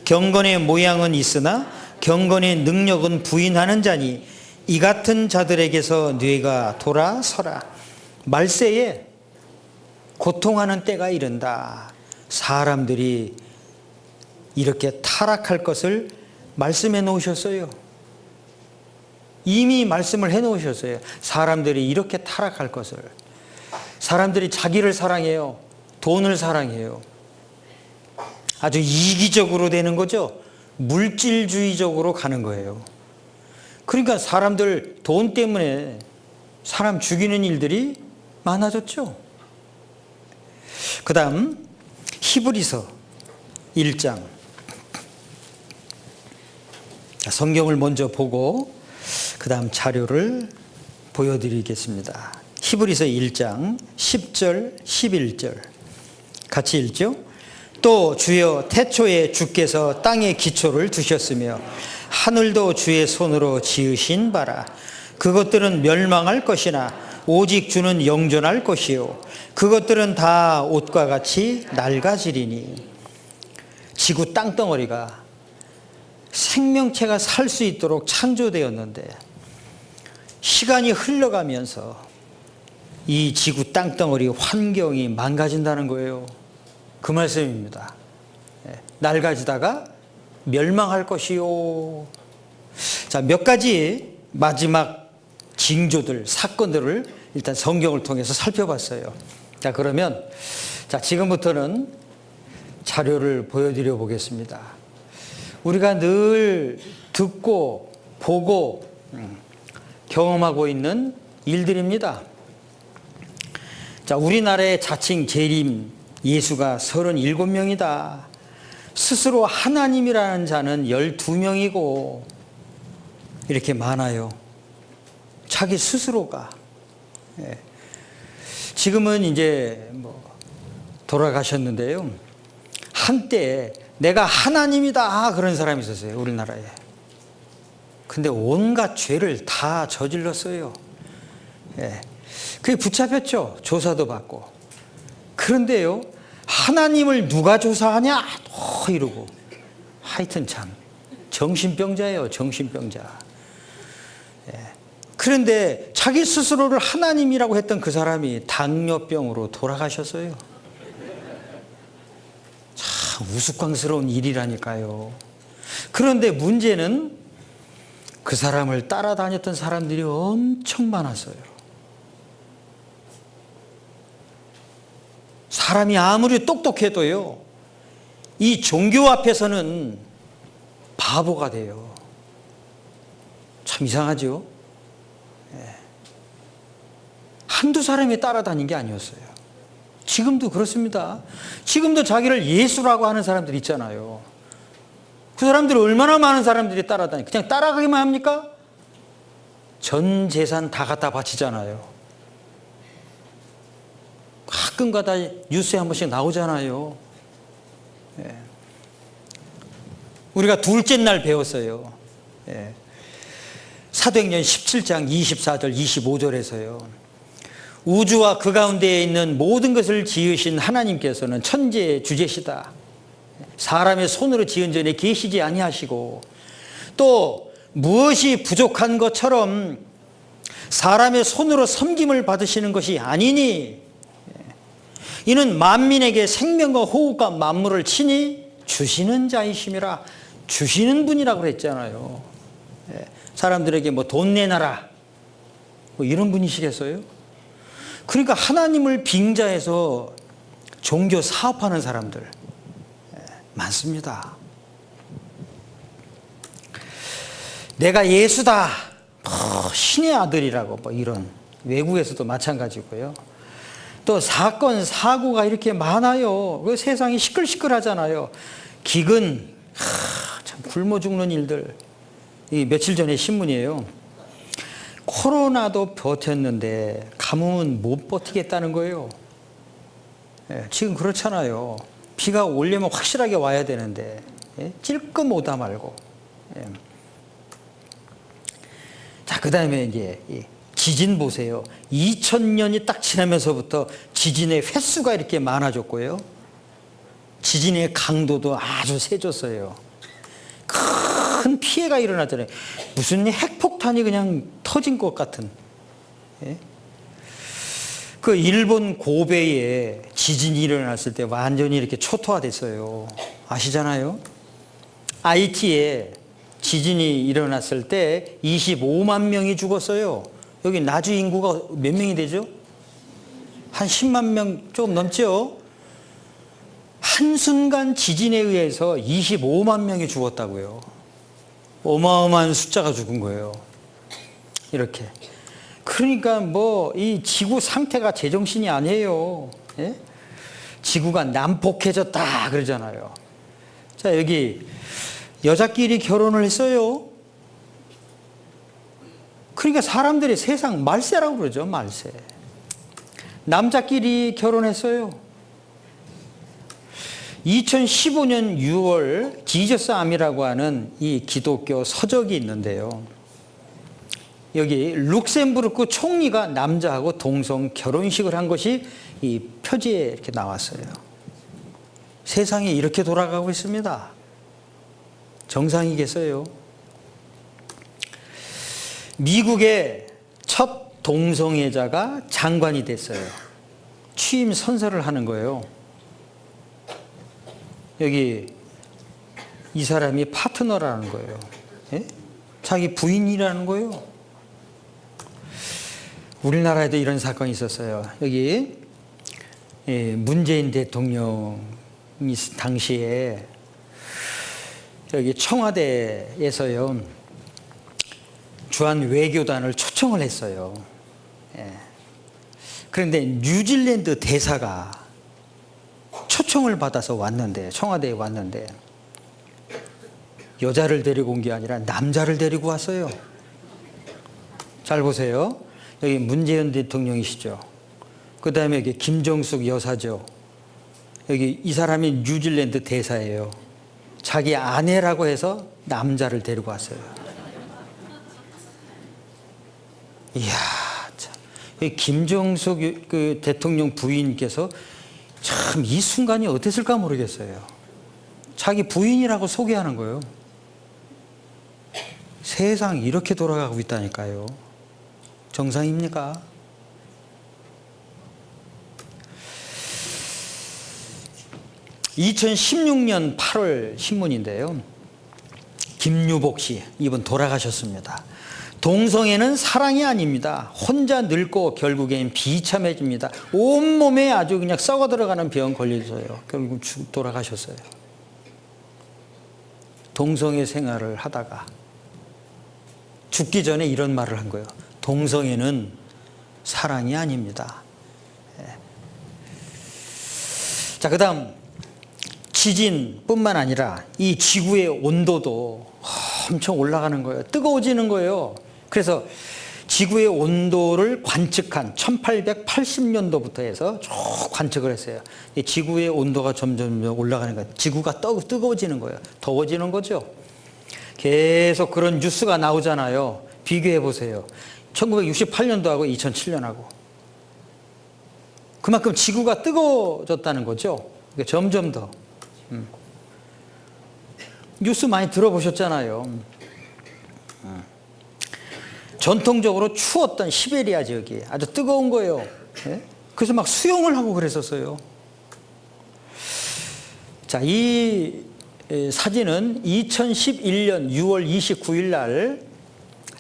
[SPEAKER 1] 경건의 모양은 있으나 경건의 능력은 부인하는 자니 이 같은 자들에게서 뇌가 돌아서라. 말세에 고통하는 때가 이른다. 사람들이 이렇게 타락할 것을 말씀해 놓으셨어요. 이미 말씀을 해 놓으셨어요. 사람들이 이렇게 타락할 것을. 사람들이 자기를 사랑해요. 돈을 사랑해요. 아주 이기적으로 되는 거죠. 물질주의적으로 가는 거예요. 그러니까 사람들 돈 때문에 사람 죽이는 일들이 많아졌죠. 그 다음 히브리서 1장. 성경을 먼저 보고 그 다음 자료를 보여드리겠습니다. 히브리서 1장 10절 11절 같이 읽죠. 또 주여 태초에 주께서 땅에 기초를 두셨으며 하늘도 주의 손으로 지으신 바라. 그것들은 멸망할 것이나 오직 주는 영존할 것이요 그것들은 다 옷과 같이 낡아지리니. 지구 땅덩어리가 생명체가 살 수 있도록 창조되었는데 시간이 흘러가면서 이 지구 땅덩어리 환경이 망가진다는 거예요. 그 말씀입니다. 낡아지다가 멸망할 것이요. 자, 몇 가지 마지막 징조들, 사건들을 일단 성경을 통해서 살펴봤어요. 자, 그러면 지금부터는 자료를 보여드려 보겠습니다. 우리가 늘 듣고 보고 경험하고 있는 일들입니다. 자, 우리나라의 자칭 재림 예수가 37명이다. 스스로 하나님이라는 자는 12명이고 이렇게 많아요. 자기 스스로가. 지금은 이제 돌아가셨는데요. 한때 내가 하나님이다 그런 사람이 있었어요. 우리나라에. 근데 온갖 죄를 다 저질렀어요. 그게 붙잡혔죠. 조사도 받고. 그런데요, 하나님을 누가 조사하냐? 이러고. 하여튼 참 정신병자예요. 정신병자. 그런데 자기 스스로를 하나님이라고 했던 그 사람이 당뇨병으로 돌아가셨어요. 참 우스꽝스러운 일이라니까요. 그런데 문제는 그 사람을 따라다녔던 사람들이 엄청 많았어요. 사람이 아무리 똑똑해도요, 이 종교 앞에서는 바보가 돼요. 참 이상하죠? 한두 사람이 따라다닌 게 아니었어요. 지금도 그렇습니다. 지금도 자기를 예수라고 하는 사람들 있잖아요. 그 사람들이 얼마나 많은 사람들이 따라다니고 그냥 따라가기만 합니까? 전 재산 다 갖다 바치잖아요. 가끔가다 뉴스에 한 번씩 나오잖아요. 우리가 둘째 날 배웠어요. 사도행전 17장 24절 25절에서요. 우주와 그 가운데에 있는 모든 것을 지으신 하나님께서는 천지의 주제시다. 사람의 손으로 지은 전에 계시지 아니하시고 또 무엇이 부족한 것처럼 사람의 손으로 섬김을 받으시는 것이 아니니 이는 만민에게 생명과 호흡과 만물을 친히 주시는 자이심이라. 주시는 분이라고 그랬잖아요. 사람들에게 돈 내놔라 이런 분이시겠어요? 그러니까 하나님을 빙자해서 종교 사업하는 사람들 많습니다. 내가 예수다, 신의 아들이라고 이런 외국에서도 마찬가지고요. 또 사건, 사고가 이렇게 많아요. 그 세상이 시끌시끌하잖아요. 기근, 참 굶어 죽는 일들. 이 며칠 전에 신문이에요. 코로나도 버텼는데 가뭄은 못 버티겠다는 거예요. 예, 지금 그렇잖아요. 비가 오려면 확실하게 와야 되는데 찔끔 오다 말고. 예. 자, 그 다음에 이제 지진 보세요. 2000년이 딱 지나면서부터 지진의 횟수가 이렇게 많아졌고요. 지진의 강도도 아주 세졌어요. 큰 피해가 일어나잖아요. 무슨 핵폭탄이 그냥 터진 것 같은. 예? 그 일본 고베에 지진이 일어났을 때 완전히 이렇게 초토화됐어요. 아시잖아요? IT에 지진이 일어났을 때 25만 명이 죽었어요. 여기 나주 인구가 몇 명이 되죠? 한 10만 명 조금 넘죠? 한순간 지진에 의해서 25만 명이 죽었다고요. 어마어마한 숫자가 죽은 거예요. 이렇게. 그러니까 뭐 이 지구 상태가 제정신이 아니에요. 예? 지구가 난폭해졌다 그러잖아요. 자, 여기 여자끼리 결혼을 했어요. 그러니까 사람들이 세상 말세라고 그러죠. 말세. 남자끼리 결혼했어요. 2015년 6월 지저스 암이라고 하는 이 기독교 서적이 있는데요. 여기 룩셈부르크 총리가 남자하고 동성 결혼식을 한 것이 이 표지에 이렇게 나왔어요. 세상이 이렇게 돌아가고 있습니다. 정상이겠어요? 미국의 첫 동성애자가 장관이 됐어요. 취임 선서를 하는 거예요. 여기 이 사람이 파트너라는 거예요. 예? 자기 부인이라는 거예요. 우리나라에도 이런 사건이 있었어요. 여기 문재인 대통령이 당시에 여기 청와대에서요 주한 외교단을 초청을 했어요. 예. 그런데 뉴질랜드 대사가 초청을 받아서 왔는데, 청와대에 왔는데 여자를 데리고 온 게 아니라 남자를 데리고 왔어요. 잘 보세요. 여기 문재인 대통령이시죠. 그 다음에 여기 김정숙 여사죠. 여기 이 사람이 뉴질랜드 대사예요. 자기 아내라고 해서 남자를 데리고 왔어요. 이야, 참. 김정숙 그 대통령 부인께서 참 이 순간이 어땠을까 모르겠어요. 자기 부인이라고 소개하는 거예요. 세상이 이렇게 돌아가고 있다니까요. 정상입니까? (2016년 8월) 신문인데요. 김유복 씨, 이분 돌아가셨습니다. 동성애는 사랑이 아닙니다. 혼자 늙고 결국엔 비참해집니다. 온몸에 아주 그냥 썩어 들어가는 병 걸려서요. 결국 돌아가셨어요. 동성애 생활을 하다가 죽기 전에 이런 말을 한 거예요. 동성애는 사랑이 아닙니다. 자, 그 다음 지진뿐만 아니라 이 지구의 온도도 엄청 올라가는 거예요. 뜨거워지는 거예요. 그래서 지구의 온도를 관측한 1880년도부터 해서 쭉 관측을 했어요. 이 지구의 온도가 점점 올라가는 거예요. 지구가 뜨거워지는 거예요. 더워지는 거죠. 계속 그런 뉴스가 나오잖아요. 비교해 보세요. 1968년도하고 2007년하고. 그만큼 지구가 뜨거워졌다는 거죠. 점점 더. 뉴스 많이 들어보셨잖아요. 전통적으로 추웠던 시베리아 지역이 아주 뜨거운 거예요. 예? 그래서 막 수영을 하고 그랬었어요. 자, 이 사진은 2011년 6월 29일 날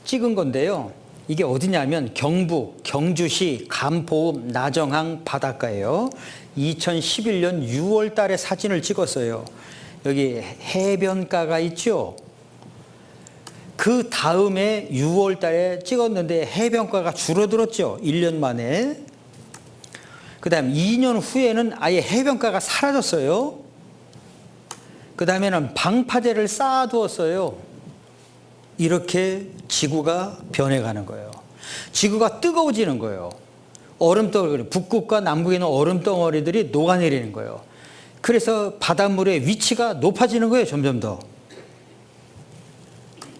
[SPEAKER 1] 찍은 건데요. 이게 어디냐면 경북 경주시 감포읍 나정항 바닷가예요. 2011년 6월 달에 사진을 찍었어요. 여기 해변가가 있죠. 그 다음에 6월 달에 찍었는데 해변가가 줄어들었죠. 1년 만에. 그 다음 2년 후에는 아예 해변가가 사라졌어요. 그 다음에는 방파제를 쌓아두었어요. 이렇게 지구가 변해가는 거예요. 지구가 뜨거워지는 거예요. 얼음덩어리, 북극과 남극에 있는 얼음덩어리들이 녹아내리는 거예요. 그래서 바닷물의 위치가 높아지는 거예요. 점점 더.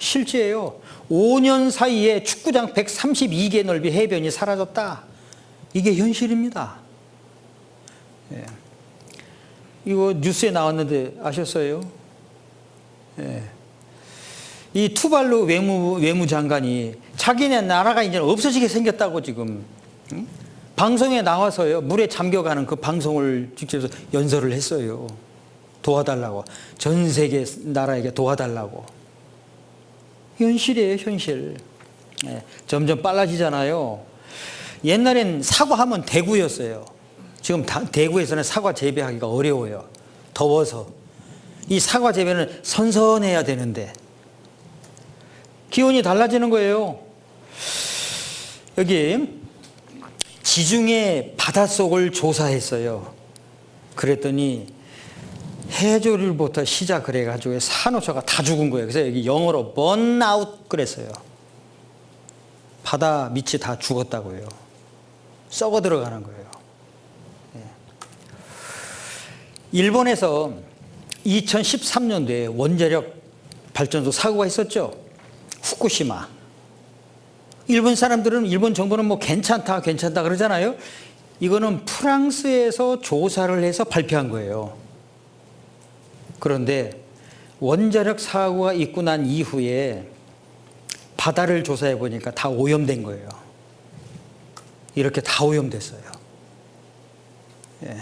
[SPEAKER 1] 실제예요. 5년 사이에 축구장 132개 넓이 해변이 사라졌다. 이게 현실입니다. 예. 이거 뉴스에 나왔는데 아셨어요? 예. 이 투발루 외무장관이 자기네 나라가 이제 없어지게 생겼다고 지금 방송에 나와서요. 물에 잠겨가는 그 방송을 직접 연설을 했어요. 도와달라고. 전 세계 나라에게 도와달라고. 현실이에요, 현실. 예. 점점 빨라지잖아요. 옛날엔 사과하면 대구였어요. 지금 대구에서는 사과 재배하기가 어려워요. 더워서. 이 사과 재배는 선선해야 되는데 기온이 달라지는 거예요. 여기 지중해 바닷속을 조사했어요. 그랬더니 해조류부터 시작을 해가지고 산호초가 다 죽은 거예요. 그래서 여기 영어로 번아웃 그랬어요. 바다 밑이 다 죽었다고요. 썩어 들어가는 거예요. 일본에서 2013년도에 원자력 발전소 사고가 있었죠. 후쿠시마. 일본 사람들은, 일본 정부는 뭐 괜찮다 그러잖아요. 이거는 프랑스에서 조사를 해서 발표한 거예요. 그런데 원자력 사고가 있고 난 이후에 바다를 조사해 보니까 다 오염된 거예요. 이렇게 다 오염됐어요. 예.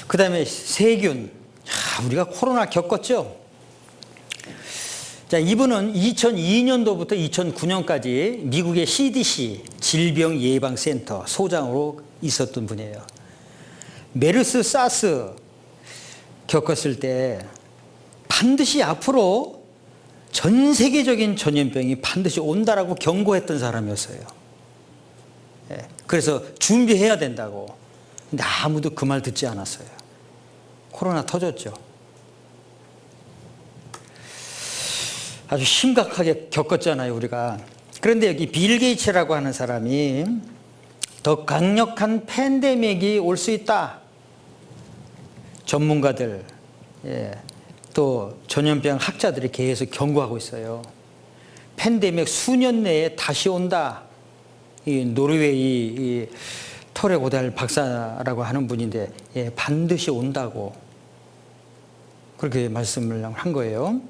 [SPEAKER 1] 그 다음에 세균. 우리가 코로나 겪었죠? 자, 이분은 2002년도부터 2009년까지 미국의 CDC 질병예방센터 소장으로 있었던 분이에요. 메르스, 사스 겪었을 때 반드시 앞으로 전 세계적인 전염병이 반드시 온다라고 경고했던 사람이었어요. 그래서 준비해야 된다고. 근데 아무도 그 말 듣지 않았어요. 코로나 터졌죠. 아주 심각하게 겪었잖아요, 우리가. 그런데 여기 빌 게이츠라고 하는 사람이 더 강력한 팬데믹이 올 수 있다. 전문가들, 또 전염병 학자들이 계속 경고하고 있어요. 팬데믹 수년 내에 다시 온다. 이 노르웨이 이 토레 고달 박사라고 하는 분인데 반드시 온다고 그렇게 말씀을 한 거예요.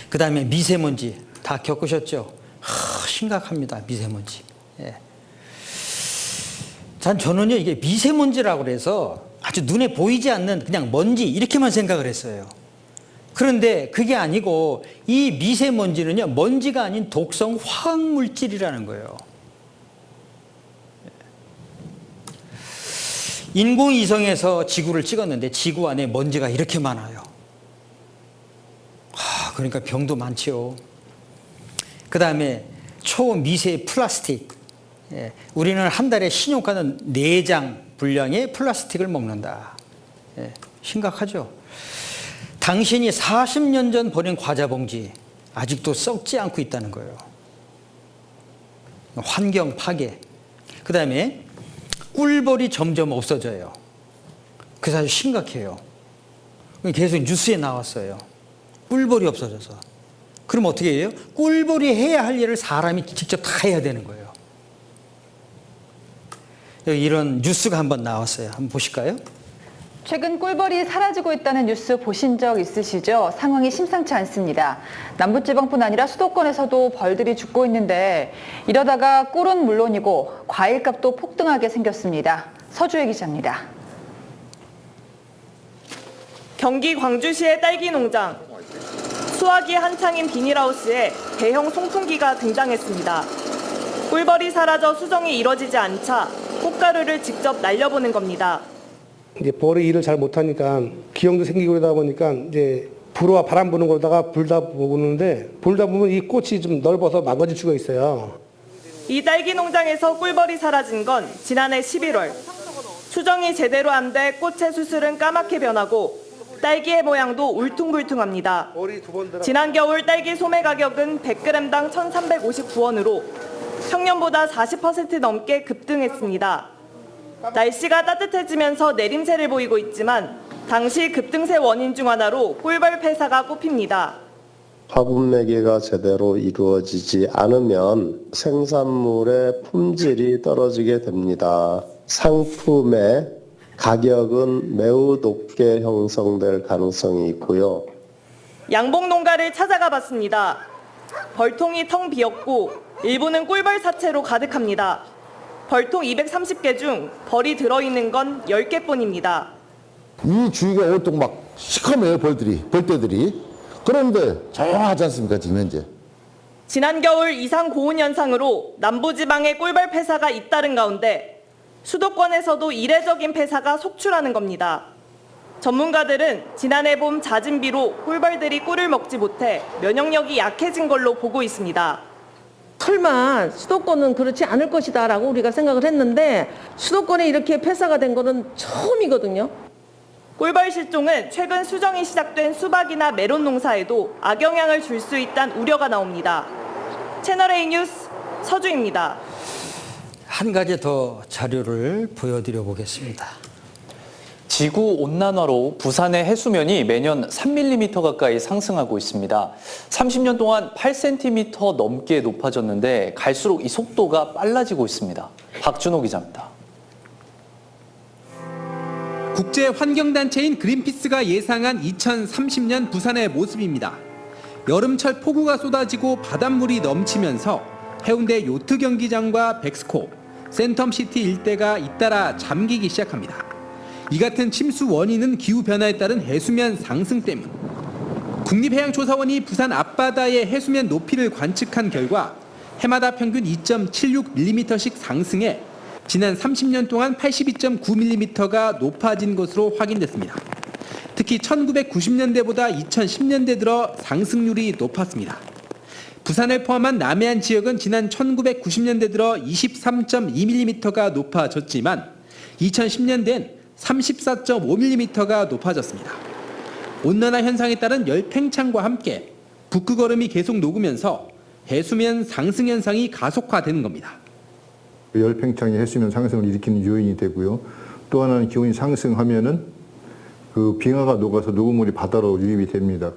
[SPEAKER 1] 그 다음에 미세먼지 다 겪으셨죠? 심각합니다. 미세먼지. 저는요, 이게 미세먼지라고 그래서 아주 눈에 보이지 않는 그냥 먼지 이렇게만 생각을 했어요. 그런데 그게 아니고 이 미세먼지는요, 먼지가 아닌 독성 화학물질이라는 거예요. 인공위성에서 지구를 찍었는데 지구 안에 먼지가 이렇게 많아요. 그러니까 병도 많죠. 그 다음에 초미세 플라스틱. 우리는 한 달에 신용카드 4장 분량의 플라스틱을 먹는다. 심각하죠. 당신이 40년 전 버린 과자 봉지 아직도 썩지 않고 있다는 거예요. 환경 파괴. 그 다음에 꿀벌이 점점 없어져요. 그래서 아주 심각해요. 계속 뉴스에 나왔어요. 꿀벌이 없어져서. 그럼 어떻게 해요? 꿀벌이 해야 할 일을 사람이 직접 다 해야 되는 거예요. 여기 이런 뉴스가 한번 나왔어요. 한번 보실까요?
[SPEAKER 2] 최근 꿀벌이 사라지고 있다는 뉴스 보신 적 있으시죠? 상황이 심상치 않습니다. 남부지방뿐 아니라 수도권에서도 벌들이 죽고 있는데 이러다가 꿀은 물론이고 과일값도 폭등하게 생겼습니다. 서주혜 기자입니다.
[SPEAKER 3] 경기 광주시의 딸기 농장. 수확이 한창인 비닐하우스에 대형 송풍기가 등장했습니다. 꿀벌이 사라져 수정이 이뤄지지 않자 꽃가루를 직접 날려보는 겁니다.
[SPEAKER 4] 이제 벌이 일을 잘 못하니까 기형도 생기고 그러다 보니까 이제 불어와 바람 부는 거다가 불다 보는데 불다 보면 이 꽃이 좀 넓어서 망가질 수가 있어요.
[SPEAKER 3] 이 딸기 농장에서 꿀벌이 사라진 건 지난해 11월. 수정이 제대로 안 돼 꽃의 수술은 까맣게 변하고 딸기의 모양도 울퉁불퉁합니다. 지난 겨울 딸기 소매 가격은 100g당 1,359원으로 평년보다 40% 넘게 급등했습니다. 날씨가 따뜻해지면서 내림세를 보이고 있지만 당시 급등세 원인 중 하나로 꿀벌 폐사가 꼽힙니다.
[SPEAKER 5] 화분 매개가 제대로 이루어지지 않으면 생산물의 품질이 떨어지게 됩니다. 상품의 가격은 매우 높게 형성될 가능성이 있고요.
[SPEAKER 3] 양봉 농가를 찾아가 봤습니다. 벌통이 텅 비었고 일부는 꿀벌 사체로 가득합니다. 벌통 230개 중 벌이 들어있는 건 10개뿐입니다.
[SPEAKER 6] 이 주위가 온통 막 시커매요, 벌떼들이. 그런데 조용하지 않습니까, 지금 현재?
[SPEAKER 3] 지난 겨울 이상 고온 현상으로 남부지방에 꿀벌 폐사가 잇따른 가운데 수도권에서도 이례적인 폐사가 속출하는 겁니다. 전문가들은 지난해 봄 잦은 비로 꿀벌들이 꿀을 먹지 못해 면역력이 약해진 걸로 보고 있습니다.
[SPEAKER 7] 설마 수도권은 그렇지 않을 것이다라고 우리가 생각을 했는데 수도권에 이렇게 폐사가 된 거는 처음이거든요.
[SPEAKER 3] 꿀벌 실종은 최근 수정이 시작된 수박이나 메론 농사에도 악영향을 줄 수 있다는 우려가 나옵니다. 채널A 뉴스 서주입니다.
[SPEAKER 1] 한 가지 더 자료를 보여드려 보겠습니다.
[SPEAKER 8] 지구온난화로 부산의 해수면이 매년 3mm 가까이 상승하고 있습니다. 30년 동안 8cm 넘게 높아졌는데 갈수록 이 속도가 빨라지고 있습니다. 박준호 기자입니다.
[SPEAKER 9] 국제환경단체인 그린피스가 예상한 2030년 부산의 모습입니다. 여름철 폭우가 쏟아지고 바닷물이 넘치면서 해운대 요트 경기장과 백스코, 센텀시티 일대가 잇따라 잠기기 시작합니다. 이 같은 침수 원인은 기후변화에 따른 해수면 상승 때문. 국립해양조사원이 부산 앞바다의 해수면 높이를 관측한 결과 해마다 평균 2.76mm씩 상승해 지난 30년 동안 82.9mm가 높아진 것으로 확인됐습니다. 특히 1990년대보다 2010년대 들어 상승률이 높았습니다. 부산을 포함한 남해안 지역은 지난 1990년대 들어 23.2mm가 높아졌지만 2010년대엔 34.5mm가 높아졌습니다. 온난화 현상에 따른 열팽창과 함께 북극얼음이 계속 녹으면서 해수면 상승 현상이 가속화되는 겁니다.
[SPEAKER 10] 열팽창이 해수면 상승을 일으키는 요인이 되고요. 또 하나는 기온이 상승하면은 그 빙하가 녹아서 녹음물이 바다로 유입이 됩니다.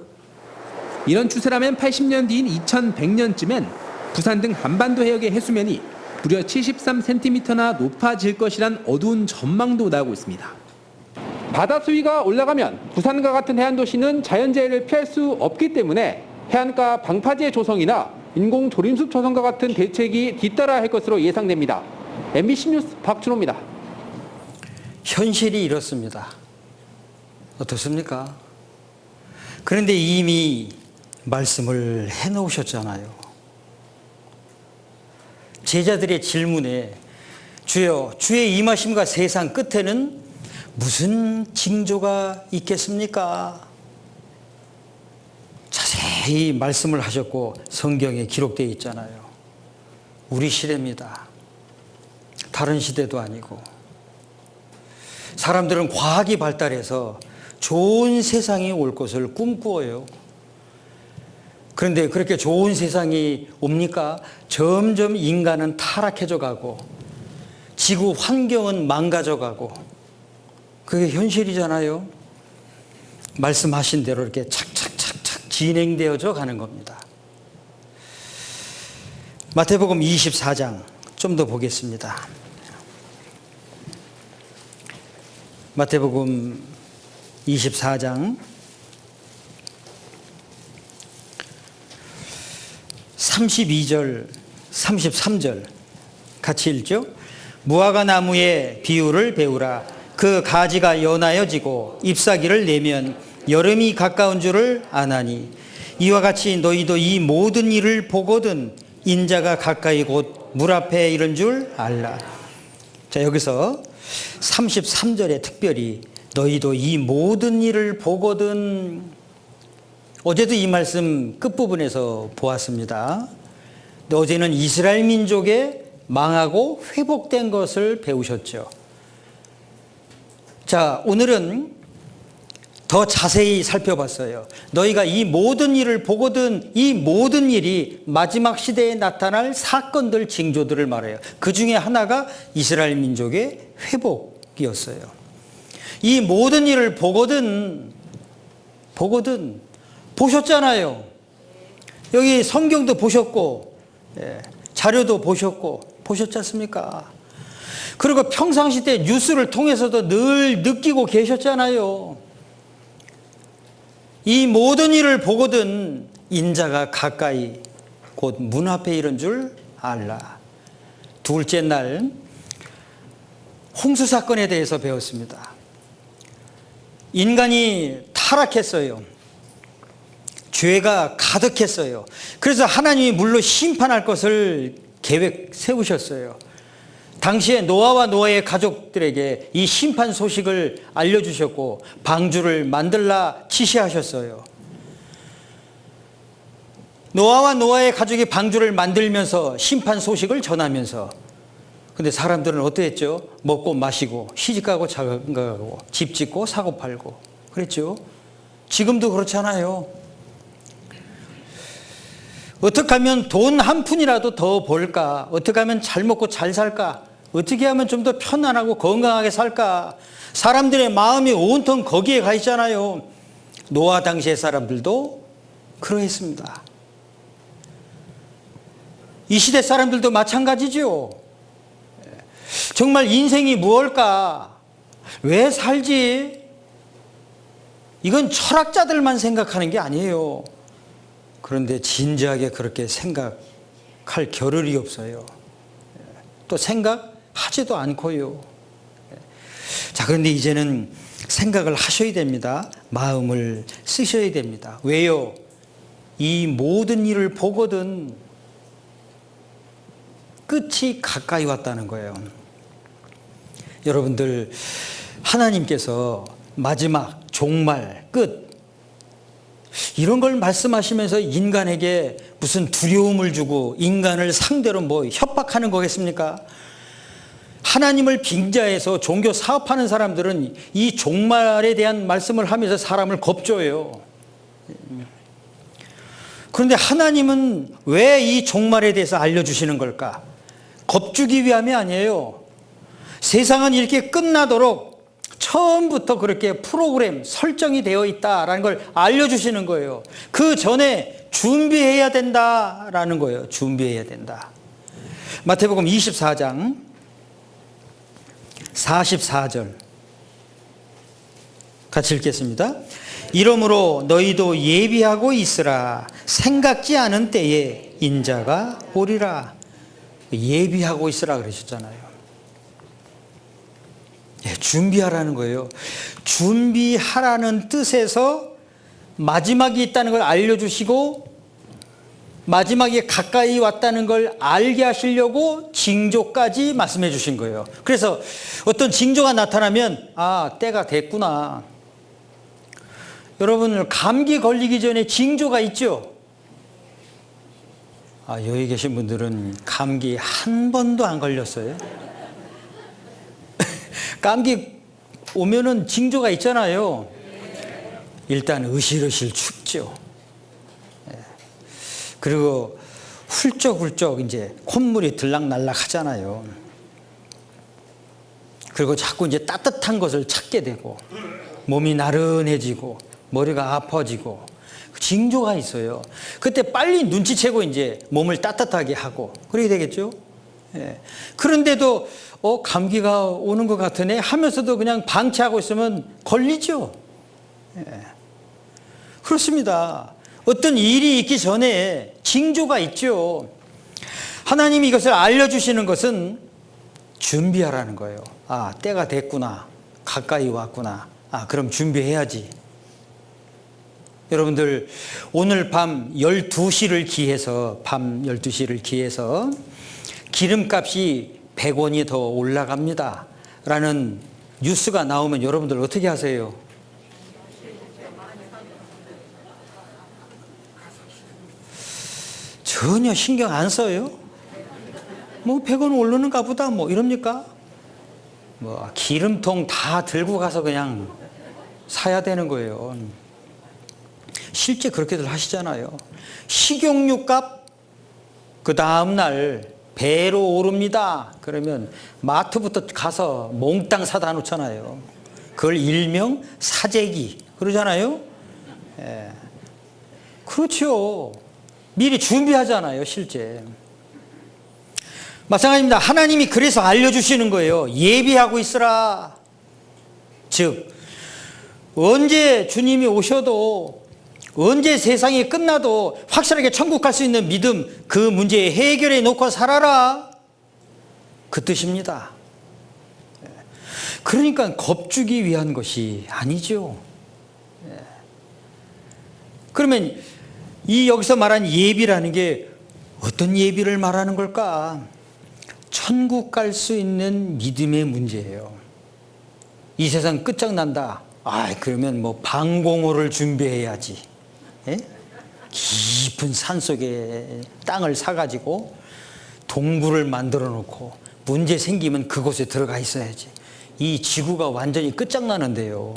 [SPEAKER 9] 이런 추세라면 80년 뒤인 2100년쯤엔 부산 등 한반도 해역의 해수면이 무려 73cm나 높아질 것이란 어두운 전망도 나오고 있습니다. 바다 수위가 올라가면 부산과 같은 해안 도시는 자연재해를 피할 수 없기 때문에 해안가 방파제 조성이나 인공 조림숲 조성과 같은 대책이 뒤따라 할 것으로 예상됩니다. MBC 뉴스 박준호입니다.
[SPEAKER 1] 현실이 이렇습니다. 어떻습니까? 그런데 이미 말씀을 해놓으셨잖아요. 제자들의 질문에 주여, 주의 임하심과 세상 끝에는 무슨 징조가 있겠습니까? 자세히 말씀을 하셨고 성경에 기록되어 있잖아요. 우리 시대입니다. 다른 시대도 아니고. 사람들은 과학이 발달해서 좋은 세상이 올 것을 꿈꾸어요. 그런데 그렇게 좋은 세상이 옵니까? 점점 인간은 타락해져 가고 지구 환경은 망가져 가고 그게 현실이잖아요. 말씀하신 대로 이렇게 착착착착 진행되어져 가는 겁니다. 마태복음 24장 좀 더 보겠습니다. 마태복음 24장 32절, 33절 같이 읽죠. 무화과 나무의 비유를 배우라. 그 가지가 연하여지고 잎사귀를 내면 여름이 가까운 줄을 아나니 이와 같이 너희도 이 모든 일을 보거든 인자가 가까이 곧 물 앞에 이른 줄 알라. 자, 여기서 33절에 특별히 너희도 이 모든 일을 보거든 어제도 이 말씀 끝부분에서 보았습니다. 근데 어제는 이스라엘 민족의 망하고 회복된 것을 배우셨죠. 자, 오늘은 더 자세히 살펴봤어요. 너희가 이 모든 일을 보거든 이 모든 일이 마지막 시대에 나타날 사건들, 징조들을 말해요. 그 중에 하나가 이스라엘 민족의 회복이었어요. 이 모든 일을 보거든 보셨잖아요. 여기 성경도 보셨고, 자료도 보셨고, 보셨지 않습니까? 그리고 평상시 때 뉴스를 통해서도 늘 느끼고 계셨잖아요. 이 모든 일을 보거든 인자가 가까이 곧 문 앞에 이른 줄 알라. 둘째 날 홍수 사건에 대해서 배웠습니다. 인간이 타락했어요. 죄가 가득했어요. 그래서 하나님이 물로 심판할 것을 계획 세우셨어요. 당시에 노아와 노아의 가족들에게 이 심판 소식을 알려주셨고 방주를 만들라 지시하셨어요. 노아와 노아의 가족이 방주를 만들면서 심판 소식을 전하면서, 근데 사람들은 어떠했죠? 먹고 마시고 시집가고 장가가고 집 짓고 사고 팔고 그랬죠. 지금도 그렇잖아요. 어떻게 하면 돈 한 푼이라도 더 벌까? 어떻게 하면 잘 먹고 잘 살까? 어떻게 하면 좀 더 편안하고 건강하게 살까? 사람들의 마음이 온통 거기에 가 있잖아요. 노아 당시의 사람들도 그러했습니다. 이 시대 사람들도 마찬가지죠. 정말 인생이 무엇일까? 왜 살지? 이건 철학자들만 생각하는 게 아니에요. 그런데 진지하게 그렇게 생각할 겨를이 없어요. 또 생각하지도 않고요. 자, 그런데 이제는 생각을 하셔야 됩니다. 마음을 쓰셔야 됩니다. 왜요? 이 모든 일을 보거든 끝이 가까이 왔다는 거예요. 여러분들, 하나님께서 마지막, 종말, 끝 이런 걸 말씀하시면서 인간에게 무슨 두려움을 주고 인간을 상대로 뭐 협박하는 거겠습니까? 하나님을 빙자해서 종교 사업하는 사람들은 이 종말에 대한 말씀을 하면서 사람을 겁줘요. 그런데 하나님은 왜 이 종말에 대해서 알려주시는 걸까? 겁주기 위함이 아니에요. 세상은 이렇게 끝나도록 처음부터 그렇게 프로그램 설정이 되어 있다라는 걸 알려주시는 거예요. 그 전에 준비해야 된다라는 거예요. 준비해야 된다. 마태복음 24장 44절 같이 읽겠습니다. 이러므로 너희도 예비하고 있으라. 생각지 않은 때에 인자가 오리라. 예비하고 있으라 그러셨잖아요. 준비하라는 거예요. 준비하라는 뜻에서 마지막이 있다는 걸 알려주시고 마지막이 가까이 왔다는 걸 알게 하시려고 징조까지 말씀해 주신 거예요. 그래서 어떤 징조가 나타나면 아, 때가 됐구나. 여러분, 감기 걸리기 전에 징조가 있죠? 아, 여기 계신 분들은 감기 한 번도 안 걸렸어요? 감기 오면은 징조가 있잖아요. 일단 으실으실 춥죠. 그리고 훌쩍훌쩍 이제 콧물이 들락날락 하잖아요. 그리고 자꾸 이제 따뜻한 것을 찾게 되고 몸이 나른해지고 머리가 아파지고 징조가 있어요. 그때 빨리 눈치채고 이제 몸을 따뜻하게 하고 그래야 되겠죠. 그런데도 감기가 오는 것 같으네 하면서도 그냥 방치하고 있으면 걸리죠. 그렇습니다. 어떤 일이 있기 전에 징조가 있죠. 하나님이 이것을 알려주시는 것은 준비하라는 거예요. 아, 때가 됐구나. 가까이 왔구나. 아, 그럼 준비해야지. 여러분들, 오늘 밤 12시를 기해서 기름값이 100원이 더 올라갑니다 라는 뉴스가 나오면 여러분들 어떻게 하세요? 전혀 신경 안 써요. 뭐 100원 오르는가 보다 뭐 이럽니까? 뭐 기름통 다 들고 가서 그냥 사야 되는 거예요. 실제 그렇게들 하시잖아요. 식용유 값 그 다음날 배로 오릅니다. 그러면 마트부터 가서 몽땅 사다 놓잖아요. 그걸 일명 사재기 그러잖아요. 예. 그렇죠. 미리 준비하잖아요, 실제. 마찬가지입니다. 하나님이 그래서 알려주시는 거예요. 예비하고 있으라. 즉, 언제 주님이 오셔도, 언제 세상이 끝나도 확실하게 천국 갈 수 있는 믿음, 그 문제 해결해 놓고 살아라. 그 뜻입니다. 그러니까 겁주기 위한 것이 아니죠. 그러면 이 여기서 말한 예비라는 게 어떤 예비를 말하는 걸까? 천국 갈 수 있는 믿음의 문제예요. 이 세상 끝장난다. 그러면 뭐 방공호를 준비해야지. 예? 깊은 산속에 땅을 사가지고 동굴을 만들어 놓고 문제 생기면 그곳에 들어가 있어야지. 이 지구가 완전히 끝장나는데요.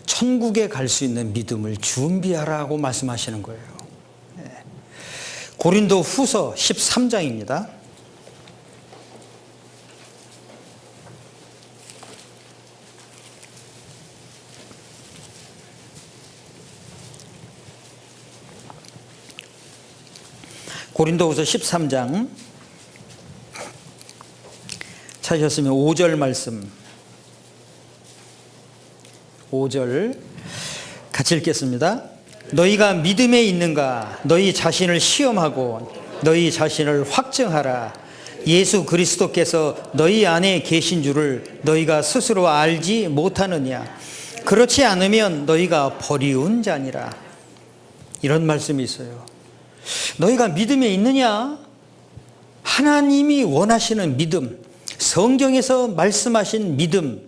[SPEAKER 1] 천국에 갈 수 있는 믿음을 준비하라고 말씀하시는 거예요. 고린도 후서 13장입니다. 고린도후서 13장 찾으셨으면 5절 말씀 5절 같이 읽겠습니다. 너희가 믿음에 있는가? 너희 자신을 시험하고 너희 자신을 확증하라. 예수 그리스도께서 너희 안에 계신 줄을 너희가 스스로 알지 못하느냐? 그렇지 않으면 너희가 버리운 자니라. 이런 말씀이 있어요. 너희가 믿음에 있느냐? 하나님이 원하시는 믿음, 성경에서 말씀하신 믿음,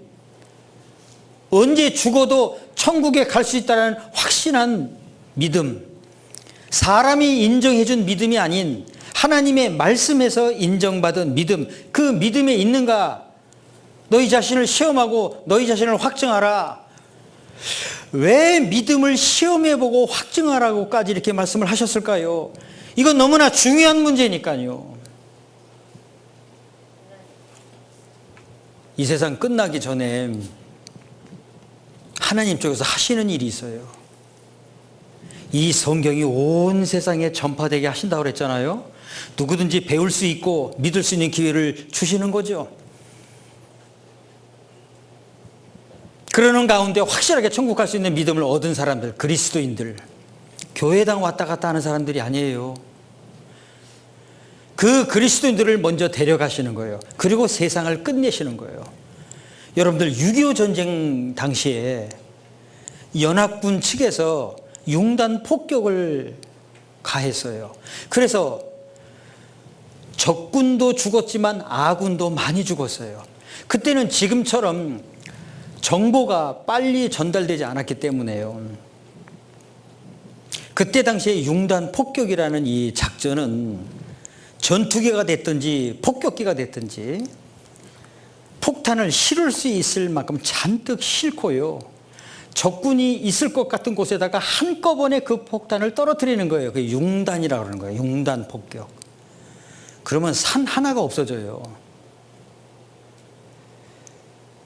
[SPEAKER 1] 언제 죽어도 천국에 갈 수 있다는 확신한 믿음, 사람이 인정해준 믿음이 아닌 하나님의 말씀에서 인정받은 믿음, 그 믿음에 있는가? 너희 자신을 시험하고 너희 자신을 확증하라. 왜 믿음을 시험해보고 확증하라고까지 이렇게 말씀을 하셨을까요? 이건 너무나 중요한 문제니까요. 이 세상 끝나기 전에 하나님 쪽에서 하시는 일이 있어요. 이 성경이 온 세상에 전파되게 하신다고 그랬잖아요. 누구든지 배울 수 있고 믿을 수 있는 기회를 주시는 거죠. 그러는 가운데 확실하게 천국 갈 수 있는 믿음을 얻은 사람들, 그리스도인들, 교회당 왔다 갔다 하는 사람들이 아니에요. 그 그리스도인들을 먼저 데려가시는 거예요. 그리고 세상을 끝내시는 거예요. 여러분들 6.25 전쟁 당시에 연합군 측에서 융단 폭격을 가했어요. 그래서 적군도 죽었지만 아군도 많이 죽었어요. 그때는 지금처럼 정보가 빨리 전달되지 않았기 때문에요. 그때 당시에 융단 폭격이라는 이 작전은 전투기가 됐든지 폭격기가 됐든지 폭탄을 실을 수 있을 만큼 잔뜩 싣고요. 적군이 있을 것 같은 곳에다가 한꺼번에 그 폭탄을 떨어뜨리는 거예요. 그게 융단이라고 하는 거예요. 융단 폭격. 그러면 산 하나가 없어져요.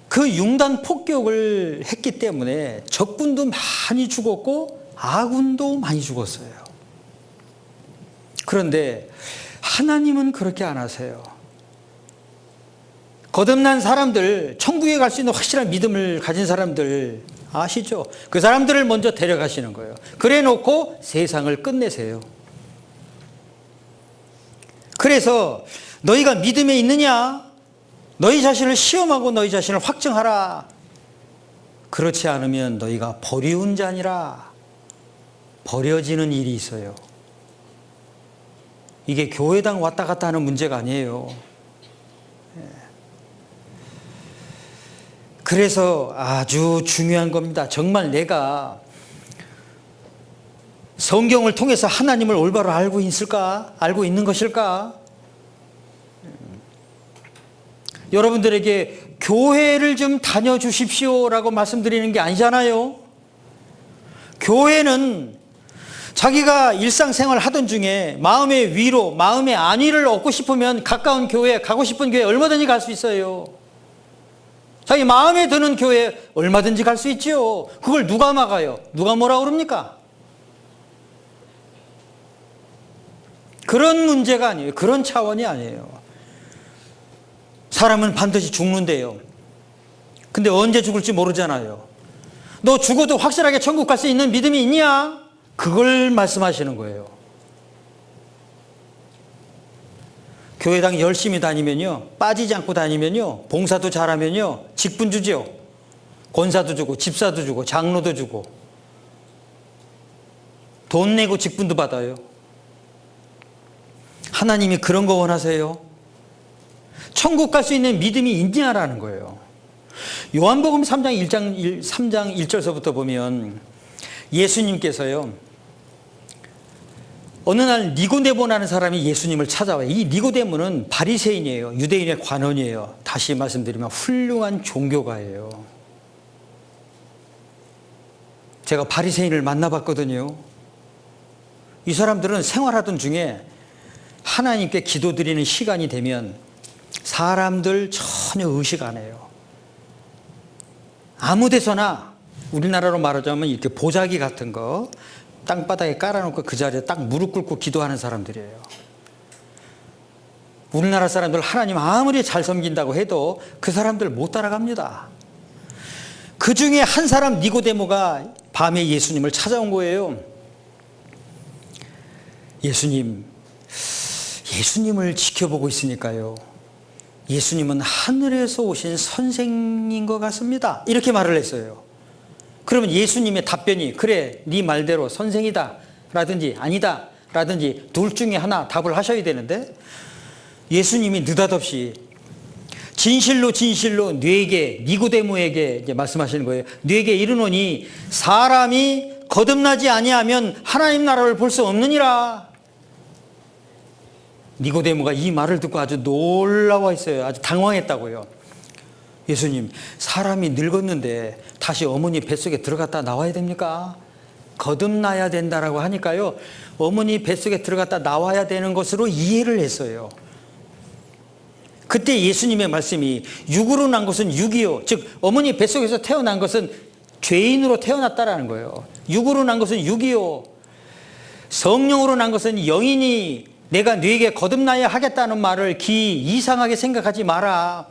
[SPEAKER 1] 그 융단 폭격을 했기 때문에 적군도 많이 죽었고 아군도 많이 죽었어요. 그런데 하나님은 그렇게 안 하세요. 거듭난 사람들, 천국에 갈 수 있는 확실한 믿음을 가진 사람들 아시죠? 그 사람들을 먼저 데려가시는 거예요. 그래 놓고 세상을 끝내세요. 그래서 너희가 믿음에 있느냐? 너희 자신을 시험하고 너희 자신을 확증하라. 그렇지 않으면 너희가 버리운 자니라. 버려지는 일이 있어요. 이게 교회당 왔다 갔다 하는 문제가 아니에요. 그래서 아주 중요한 겁니다. 정말 내가 성경을 통해서 하나님을 올바로 알고 있을까? 알고 있는 것일까? 여러분들에게 교회를 좀 다녀주십시오라고 말씀드리는 게 아니잖아요. 교회는 자기가 일상생활 하던 중에 마음의 위로, 마음의 안위를 얻고 싶으면 가까운 교회, 가고 싶은 교회 얼마든지 갈 수 있어요. 자기 마음에 드는 교회 얼마든지 갈 수 있죠. 그걸 누가 막아요? 누가 뭐라 그럽니까? 그런 문제가 아니에요. 그런 차원이 아니에요. 사람은 반드시 죽는데요. 근데 언제 죽을지 모르잖아요. 너 죽어도 확실하게 천국 갈 수 있는 믿음이 있냐? 그걸 말씀하시는 거예요. 교회당 열심히 다니면요, 빠지지 않고 다니면요, 봉사도 잘하면요, 직분 주죠. 권사도 주고, 집사도 주고, 장로도 주고, 돈 내고 직분도 받아요. 하나님이 그런 거 원하세요? 천국 갈 수 있는 믿음이 있냐라는 거예요. 요한복음 3장 1절서부터 보면 예수님께서요, 어느 날 니고데모라는 사람이 예수님을 찾아와요. 이 니고데모는 바리새인이에요. 유대인의 관원이에요. 다시 말씀드리면 훌륭한 종교가예요. 제가 바리새인을 만나봤거든요. 이 사람들은 생활하던 중에 하나님께 기도드리는 시간이 되면 사람들 전혀 의식 안 해요. 아무 데서나 우리나라로 말하자면 이렇게 보자기 같은 거 땅바닥에 깔아놓고 그 자리에 딱 무릎 꿇고 기도하는 사람들이에요. 우리나라 사람들 하나님 아무리 잘 섬긴다고 해도 그 사람들 못 따라갑니다. 그 중에 한 사람 니고데모가 밤에 예수님을 찾아온 거예요. 예수님을 지켜보고 있으니까요, 예수님은 하늘에서 오신 선생인 것 같습니다. 이렇게 말을 했어요. 그러면 예수님의 답변이 그래, 네 말대로 선생이다 라든지 아니다 라든지 둘 중에 하나 답을 하셔야 되는데, 예수님이 느닷없이 진실로 진실로 뇌게, 니고데모에게 이제 말씀하시는 거예요. 뇌게 이르노니 사람이 거듭나지 아니하면 하나님 나라를 볼 수 없느니라. 니고데모가 이 말을 듣고 아주 놀라워 했어요. 아주 당황했다고요. 예수님, 사람이 늙었는데 다시 어머니 뱃속에 들어갔다 나와야 됩니까? 거듭나야 된다라고 하니까요, 어머니 뱃속에 들어갔다 나와야 되는 것으로 이해를 했어요. 그때 예수님의 말씀이 육으로 난 것은 육이요, 즉 어머니 뱃속에서 태어난 것은 죄인으로 태어났다라는 거예요. 육으로 난 것은 육이요, 성령으로 난 것은 영이니 내가 너에게 거듭나야 하겠다는 말을 이상하게 생각하지 마라.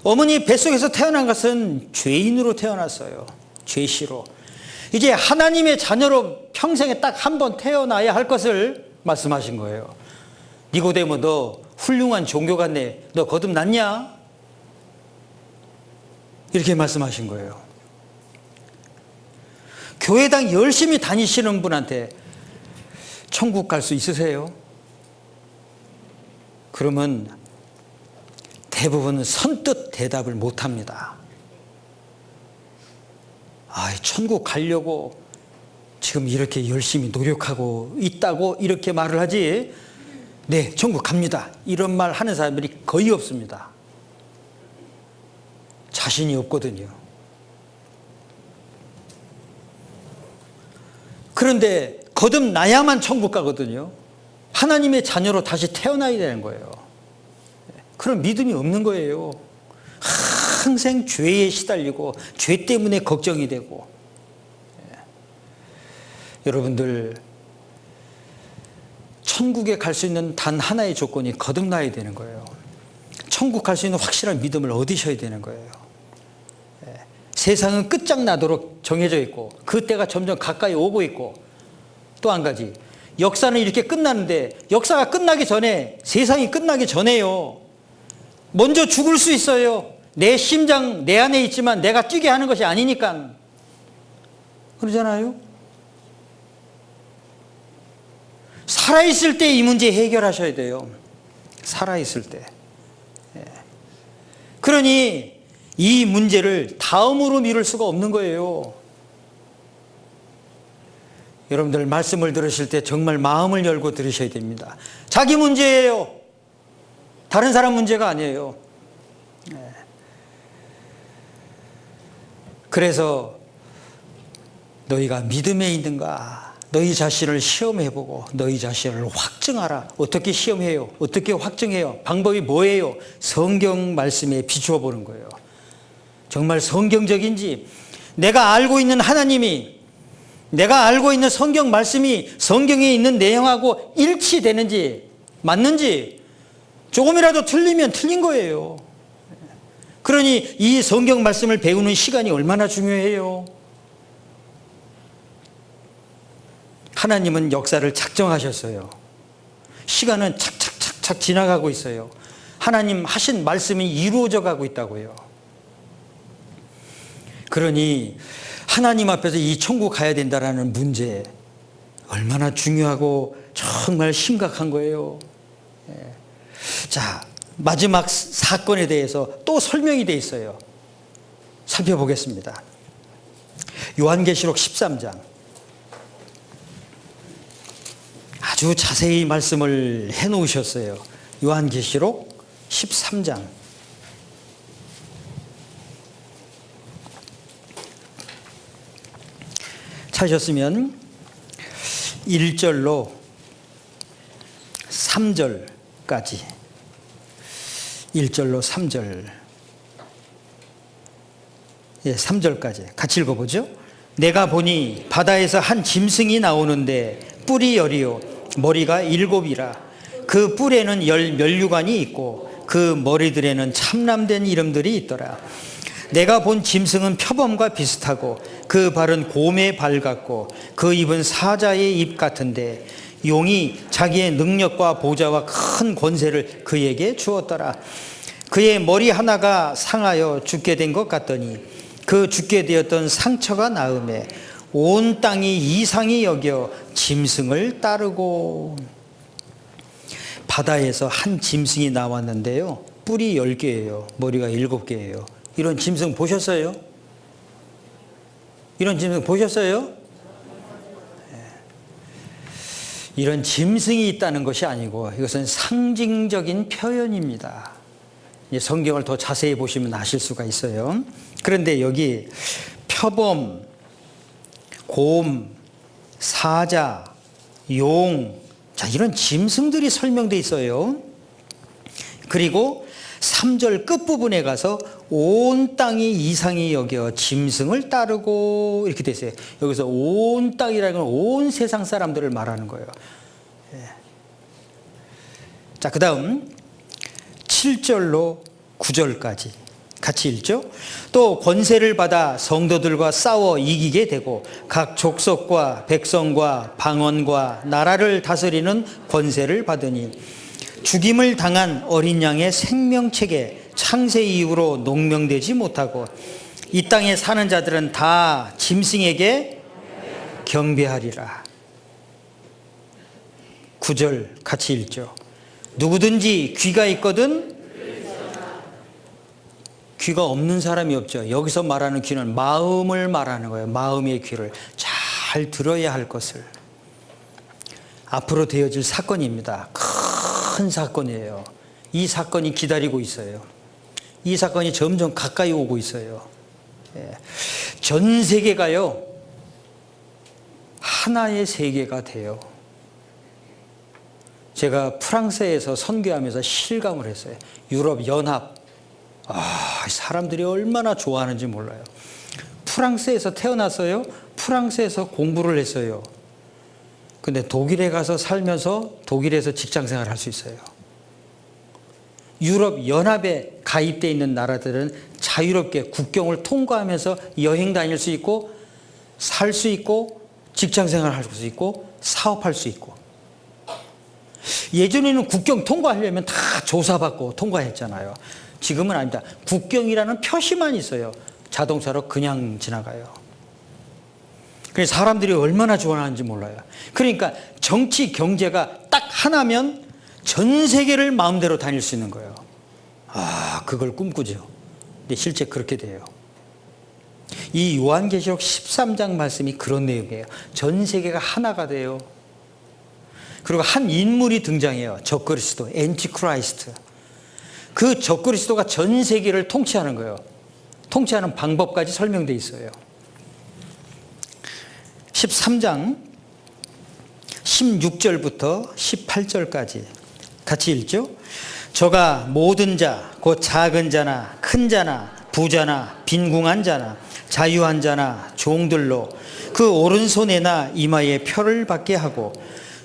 [SPEAKER 1] 어머니 뱃속에서 태어난 것은 죄인으로 태어났어요. 죄시로. 이제 하나님의 자녀로 평생에 딱 한 번 태어나야 할 것을 말씀하신 거예요. 니고데모, 너 훌륭한 종교 같네. 너 거듭났냐? 이렇게 말씀하신 거예요. 교회당 열심히 다니시는 분한테 천국 갈 수 있으세요? 그러면 대부분은 선뜻 대답을 못합니다. 천국 가려고 지금 이렇게 열심히 노력하고 있다고 이렇게 말을 하지, 네, 천국 갑니다, 이런 말 하는 사람들이 거의 없습니다. 자신이 없거든요. 그런데 거듭나야만 천국 가거든요. 하나님의 자녀로 다시 태어나야 되는 거예요. 그런 믿음이 없는 거예요. 항상 죄에 시달리고 죄 때문에 걱정이 되고. 여러분들, 천국에 갈 수 있는 단 하나의 조건이 거듭나야 되는 거예요. 천국 갈 수 있는 확실한 믿음을 얻으셔야 되는 거예요. 세상은 끝장나도록 정해져 있고 그 때가 점점 가까이 오고 있고, 또 한 가지, 역사는 이렇게 끝나는데 역사가 끝나기 전에, 세상이 끝나기 전에요, 먼저 죽을 수 있어요. 내 심장 내 안에 있지만 내가 뛰게 하는 것이 아니니까. 그러잖아요. 살아있을 때 이 문제 해결하셔야 돼요. 살아있을 때. 그러니 이 문제를 다음으로 미룰 수가 없는 거예요. 여러분들 말씀을 들으실 때 정말 마음을 열고 들으셔야 됩니다. 자기 문제예요. 다른 사람 문제가 아니에요. 그래서 너희가 믿음에 있는가? 너희 자신을 시험해보고 너희 자신을 확증하라. 어떻게 시험해요? 어떻게 확증해요? 방법이 뭐예요? 성경 말씀에 비추어 보는 거예요. 정말 성경적인지, 내가 알고 있는 하나님이, 내가 알고 있는 성경 말씀이 성경에 있는 내용하고 일치되는지, 맞는지, 조금이라도 틀리면 틀린 거예요. 그러니 이 성경 말씀을 배우는 시간이 얼마나 중요해요. 하나님은 역사를 작정하셨어요. 시간은 착착착착 지나가고 있어요. 하나님 하신 말씀이 이루어져 가고 있다고요. 그러니 하나님 앞에서 이 천국 가야 된다라는 문제, 얼마나 중요하고 정말 심각한 거예요. 자, 마지막 사건에 대해서 또 설명이 돼 있어요. 살펴보겠습니다. 요한계시록 13장. 아주 자세히 말씀을 해 놓으셨어요. 요한계시록 13장. 찾으셨으면 1절로 3절까지, 1절로 3절, 3절까지 같이 읽어보죠. 내가 보니 바다에서 한 짐승이 나오는데 뿔이 10이요 머리가 7이라. 그 뿔에는 10 면류관이 있고 그 머리들에는 참남된 이름들이 있더라. 내가 본 짐승은 표범과 비슷하고 그 발은 곰의 발 같고 그 입은 사자의 입 같은데 용이 자기의 능력과 보좌와 큰 권세를 그에게 주었더라. 그의 머리 하나가 상하여 죽게 된 것 같더니 그 죽게 되었던 상처가 나음에 온 땅이 이상히 여겨 짐승을 따르고. 바다에서 한 짐승이 나왔는데요, 뿔이 10개예요 머리가 7개예요 이런 짐승 보셨어요? 이런 짐승 보셨어요? 이런 짐승이 있다는 것이 아니고 이것은 상징적인 표현입니다. 성경을 더 자세히 보시면 아실 수가 있어요. 그런데 여기 표범, 곰, 사자, 용, 자, 이런 짐승들이 설명되어 있어요. 그리고 3절 끝부분에 가서 온 땅이 이상히 여겨 짐승을 따르고 이렇게 돼 있어요. 여기서 온 땅이라는 건 온 세상 사람들을 말하는 거예요. 자, 그 다음 7절로 9절까지 같이 읽죠. 또 권세를 받아 성도들과 싸워 이기게 되고 각 족속과 백성과 방언과 나라를 다스리는 권세를 받으니 죽임을 당한 어린 양의 생명책에 창세 이후로 농명되지 못하고 이 땅에 사는 자들은 다 짐승에게 경배하리라. 9절 같이 읽죠. 누구든지 귀가 있거든, 귀가 없는 사람이 없죠. 여기서 말하는 귀는 마음을 말하는 거예요. 마음의 귀를 잘 들어야 할 것을. 앞으로 되어질 사건입니다. 큰 사건이에요. 이 사건이 기다리고 있어요. 이 사건이 점점 가까이 오고 있어요. 전 세계가요, 하나의 세계가 돼요. 제가 프랑스에서 선교하면서 실감을 했어요. 유럽 연합, 사람들이 얼마나 좋아하는지 몰라요. 프랑스에서 태어났어요. 프랑스에서 공부를 했어요. 근데 독일에 가서 살면서 독일에서 직장생활을 할 수 있어요. 유럽 연합에 가입되어 있는 나라들은 자유롭게 국경을 통과하면서 여행 다닐 수 있고, 살 수 있고, 직장생활을 할 수 있고, 사업할 수 있고. 예전에는 국경 통과하려면 다 조사받고 통과했잖아요. 지금은 아닙니다. 국경이라는 표시만 있어요. 자동차로 그냥 지나가요. 그래서 사람들이 얼마나 좋아하는지 몰라요. 그러니까 정치, 경제가 딱 하나면 전 세계를 마음대로 다닐 수 있는 거예요. 그걸 꿈꾸죠. 근데 실제 그렇게 돼요. 이 요한계시록 13장 말씀이 그런 내용이에요. 전 세계가 하나가 돼요. 그리고 한 인물이 등장해요. 적그리스도, 엔티크라이스트. 그 적그리스도가 전 세계를 통치하는 거예요. 통치하는 방법까지 설명되어 있어요. 13장 16절부터 18절까지 같이 읽죠. 저가 모든 자, 곧 작은 자나 큰 자나 부자나 빈궁한 자나 자유한 자나 종들로 그 오른손에나 이마에 표를 받게 하고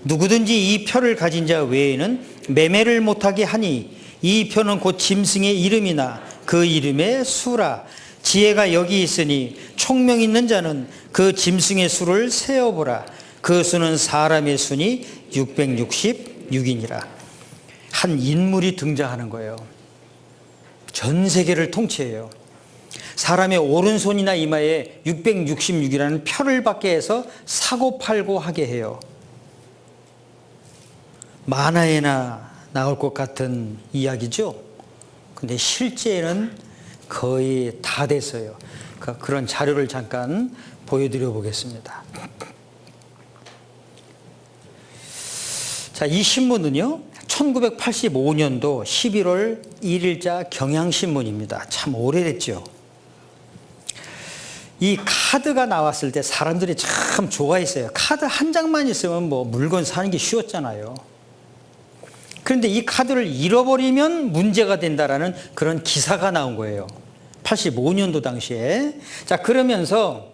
[SPEAKER 1] 누구든지 이 표를 가진 자 외에는 매매를 못하게 하니 이 표는 곧 짐승의 이름이나 그 이름의 수라. 지혜가 여기 있으니 총명 있는 자는 그 짐승의 수를 세어보라. 그 수는 사람의 수니 666이니라. 한 인물이 등장하는 거예요. 전 세계를 통치해요. 사람의 오른손이나 이마에 666이라는 표를 받게 해서 사고 팔고 하게 해요. 만화에나 나올 것 같은 이야기죠. 근데 실제는 거의 다 됐어요. 그런 자료를 잠깐 보여드려 보겠습니다. 자, 이 신문은요, 1985년도 11월 1일자 경향신문입니다. 참 오래됐죠. 이 카드가 나왔을 때 사람들이 참 좋아했어요. 카드 한 장만 있으면 뭐 물건 사는 게 쉬웠잖아요. 그런데 이 카드를 잃어버리면 문제가 된다라는 그런 기사가 나온 거예요. 85년도 당시에. 자, 그러면서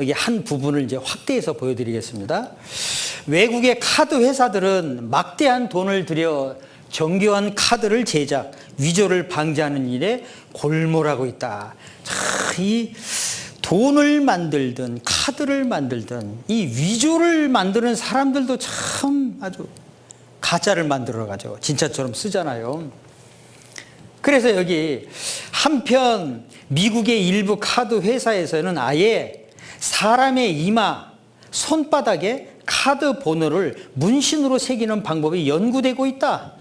[SPEAKER 1] 여기 한 부분을 이제 확대해서 보여드리겠습니다. 외국의 카드 회사들은 막대한 돈을 들여 정교한 카드를 제작, 위조를 방지하는 일에 골몰하고 있다. 자, 이 돈을 만들든 카드를 만들든 이 위조를 만드는 사람들도 참 아주 가짜를 만들어가지고 진짜처럼 쓰잖아요. 그래서 여기 한편 미국의 일부 카드 회사에서는 아예 사람의 이마, 손바닥에 카드 번호를 문신으로 새기는 방법이 연구되고 있다.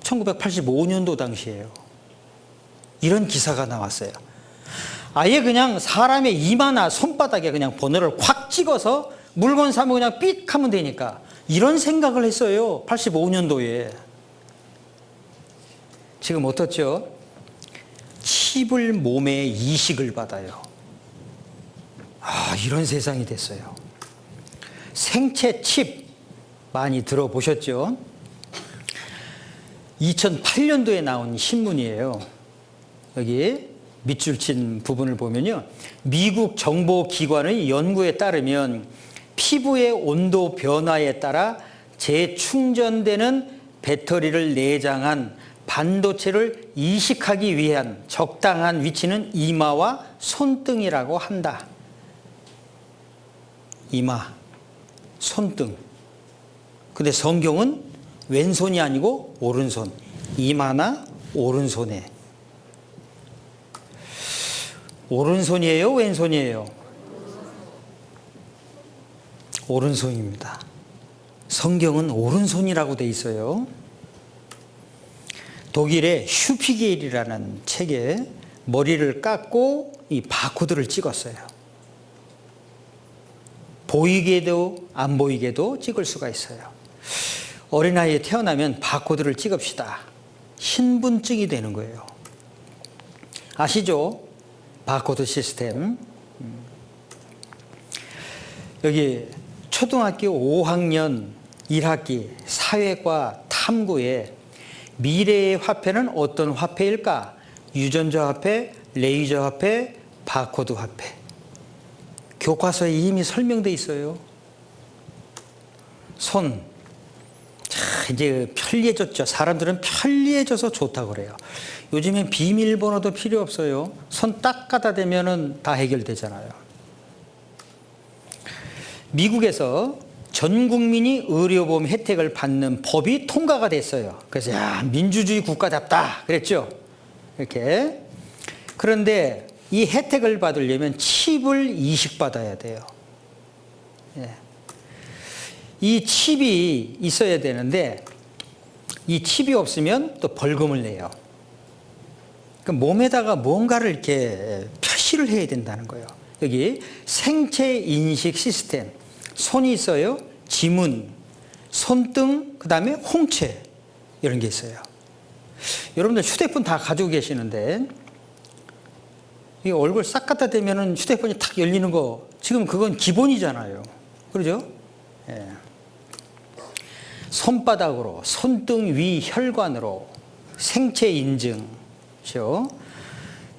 [SPEAKER 1] 1985년도 당시에요. 이런 기사가 나왔어요. 아예 그냥 사람의 이마나 손바닥에 그냥 번호를 확 찍어서 물건 사면 그냥 삑 하면 되니까 이런 생각을 했어요. 85년도에. 지금 어떻죠? 칩을 몸에 이식을 받아요. 이런 세상이 됐어요. 생체 칩 많이 들어보셨죠? 2008년도에 나온 신문이에요. 여기 밑줄 친 부분을 보면요. 미국 정보기관의 연구에 따르면 피부의 온도 변화에 따라 재충전되는 배터리를 내장한 반도체를 이식하기 위한 적당한 위치는 이마와 손등이라고 한다. 이마, 손등. 근데 성경은 왼손이 아니고 오른손. 이마나 오른손에. 오른손이에요? 왼손이에요? 오른손입니다. 성경은 오른손이라고 돼 있어요. 독일의 슈피겔이라는 책에 머리를 깎고 이 바코드를 찍었어요. 보이게도 안 보이게도 찍을 수가 있어요. 어린아이에 태어나면 바코드를 찍읍시다. 신분증이 되는 거예요. 아시죠? 바코드 시스템. 여기 초등학교 5학년 1학기 사회과 탐구에 미래의 화폐는 어떤 화폐일까? 유전자 화폐, 레이저 화폐, 바코드 화폐. 교과서에 이미 설명되어 있어요. 손. 자, 이제 편리해졌죠. 사람들은 편리해져서 좋다고 그래요. 요즘엔 비밀번호도 필요 없어요. 손 딱 갖다 대면은 다 해결되잖아요. 미국에서 전 국민이 의료보험 혜택을 받는 법이 통과가 됐어요. 그래서 야, 민주주의 국가답다 그랬죠. 이렇게. 그런데 이 혜택을 받으려면 칩을 이식받아야 돼요. 예. 이 칩이 있어야 되는데 이 칩이 없으면 또 벌금을 내요. 그러니까 몸에다가 뭔가를 이렇게 표시를 해야 된다는 거예요. 여기 생체 인식 시스템, 손이 있어요. 지문, 손등, 그 다음에 홍채 이런 게 있어요. 여러분들 휴대폰 다 가지고 계시는데 이 얼굴 싹 갖다 대면은 휴대폰이 탁 열리는 거 지금 그건 기본이잖아요. 그러죠? 예. 손바닥으로, 손등 위 혈관으로 생체 인증, 그렇죠?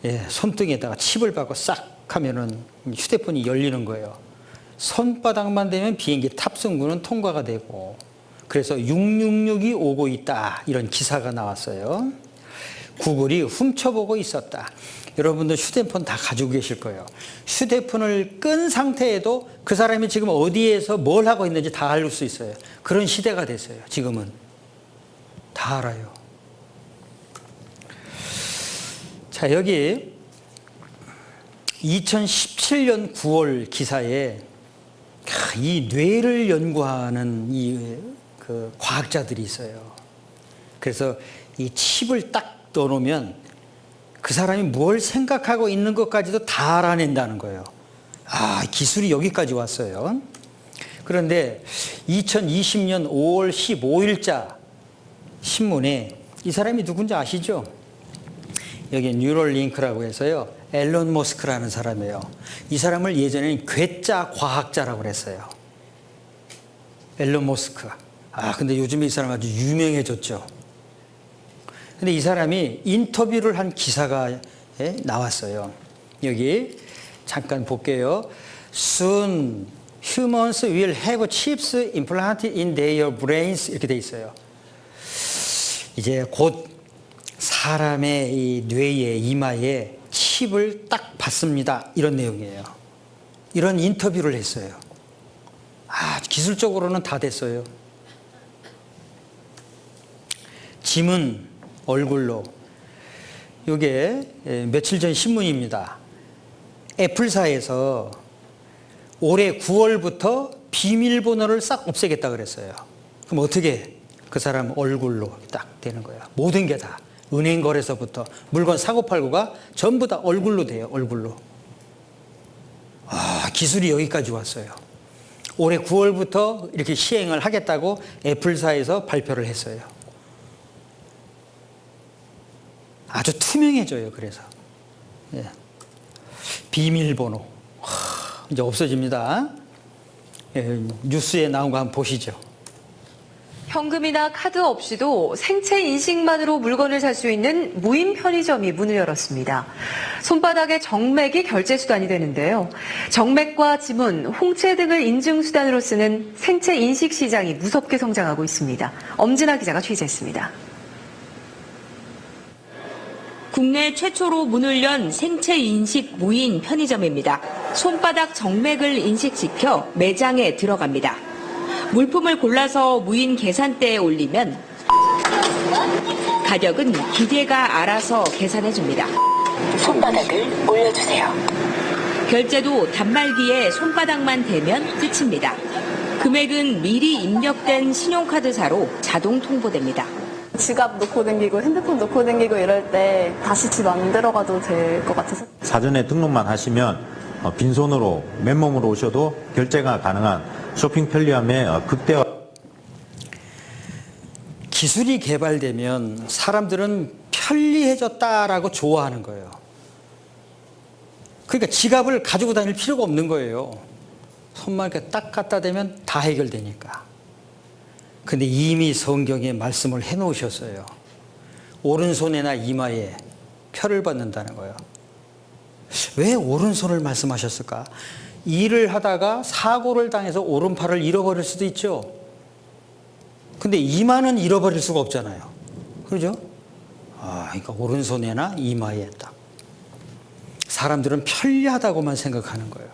[SPEAKER 1] 예, 손등에다가 칩을 박고 싹 하면은 휴대폰이 열리는 거예요. 손바닥만 되면 비행기 탑승구는 통과가 되고, 그래서 666이 오고 있다 이런 기사가 나왔어요. 구글이 훔쳐보고 있었다. 여러분들 휴대폰 다 가지고 계실 거예요. 휴대폰을 끈 상태에도 그 사람이 지금 어디에서 뭘 하고 있는지 다 알 수 있어요. 그런 시대가 됐어요. 지금은 다 알아요. 자, 여기 2017년 9월 기사에 이 뇌를 연구하는 그 과학자들이 있어요. 그래서 이 칩을 딱 넣어놓으면 그 사람이 뭘 생각하고 있는 것까지도 다 알아낸다는 거예요. 아, 기술이 여기까지 왔어요. 그런데 2020년 5월 15일자 신문에 이 사람이 누군지 아시죠? 여기 뉴럴링크라고 해서요. 앨런 머스크라는 사람이에요. 이 사람을 예전에는 괴짜 과학자라고 그랬어요. 앨런 머스크. 아, 근데 요즘에 이 사람 아주 유명해졌죠. 근데 이 사람이 인터뷰를 한 기사가 나왔어요. 여기 잠깐 볼게요. Soon humans will have chips implanted in their brains 이렇게 돼 있어요. 이제 곧 사람의 이 뇌에 이마에 칩을 딱 받습니다. 이런 내용이에요. 이런 인터뷰를 했어요. 아, 기술적으로는 다 됐어요. 지문 얼굴로. 이게 며칠 전 신문입니다. 애플사에서 올해 9월부터 비밀번호를 싹 없애겠다 그랬어요. 그럼 어떻게 그 사람 얼굴로 딱 되는 거예요. 모든 게 다. 은행 거래소부터 물건 사고 팔고가 전부 다 얼굴로 돼요. 얼굴로. 아, 기술이 여기까지 왔어요. 올해 9월부터 이렇게 시행을 하겠다고 애플사에서 발표를 했어요. 아주 투명해져요. 그래서 예. 비밀번호 이제 없어집니다. 예, 뉴스에 나온 거 한번 보시죠.
[SPEAKER 11] 현금이나 카드 없이도 생체 인식만으로 물건을 살 수 있는 무인 편의점이 문을 열었습니다. 손바닥의 정맥이 결제 수단이 되는데요. 정맥과 지문, 홍채 등을 인증 수단으로 쓰는 생체 인식 시장이 무섭게 성장하고 있습니다. 엄진아 기자가 취재했습니다. 국내 최초로 문을 연 생체 인식 무인 편의점입니다. 손바닥 정맥을 인식시켜 매장에 들어갑니다. 물품을 골라서 무인 계산대에 올리면 가격은 기계가 알아서 계산해줍니다. 손바닥을 올려주세요. 결제도 단말기에 손바닥만 대면 끝입니다. 금액은 미리 입력된 신용카드사로 자동 통보됩니다.
[SPEAKER 12] 지갑 놓고 다니고 핸드폰 놓고 다니고 이럴 때 다시 집 안 들어가도 될 것 같아서.
[SPEAKER 13] 사전에 등록만 하시면 빈손으로 맨몸으로 오셔도 결제가 가능한 쇼핑 편리함의 극대화.
[SPEAKER 1] 기술이 개발되면 사람들은 편리해졌다라고 좋아하는 거예요. 그러니까 지갑을 가지고 다닐 필요가 없는 거예요. 손만 이렇게 딱 갖다 대면 다 해결되니까. 근데 이미 성경에 말씀을 해놓으셨어요. 오른손이나 이마에 표를 받는다는 거예요. 왜 오른손을 말씀하셨을까? 일을 하다가 사고를 당해서 오른팔을 잃어버릴 수도 있죠. 근데 이마는 잃어버릴 수가 없잖아요. 그러죠? 아, 그러니까 오른손에나 이마에 딱. 사람들은 편리하다고만 생각하는 거예요.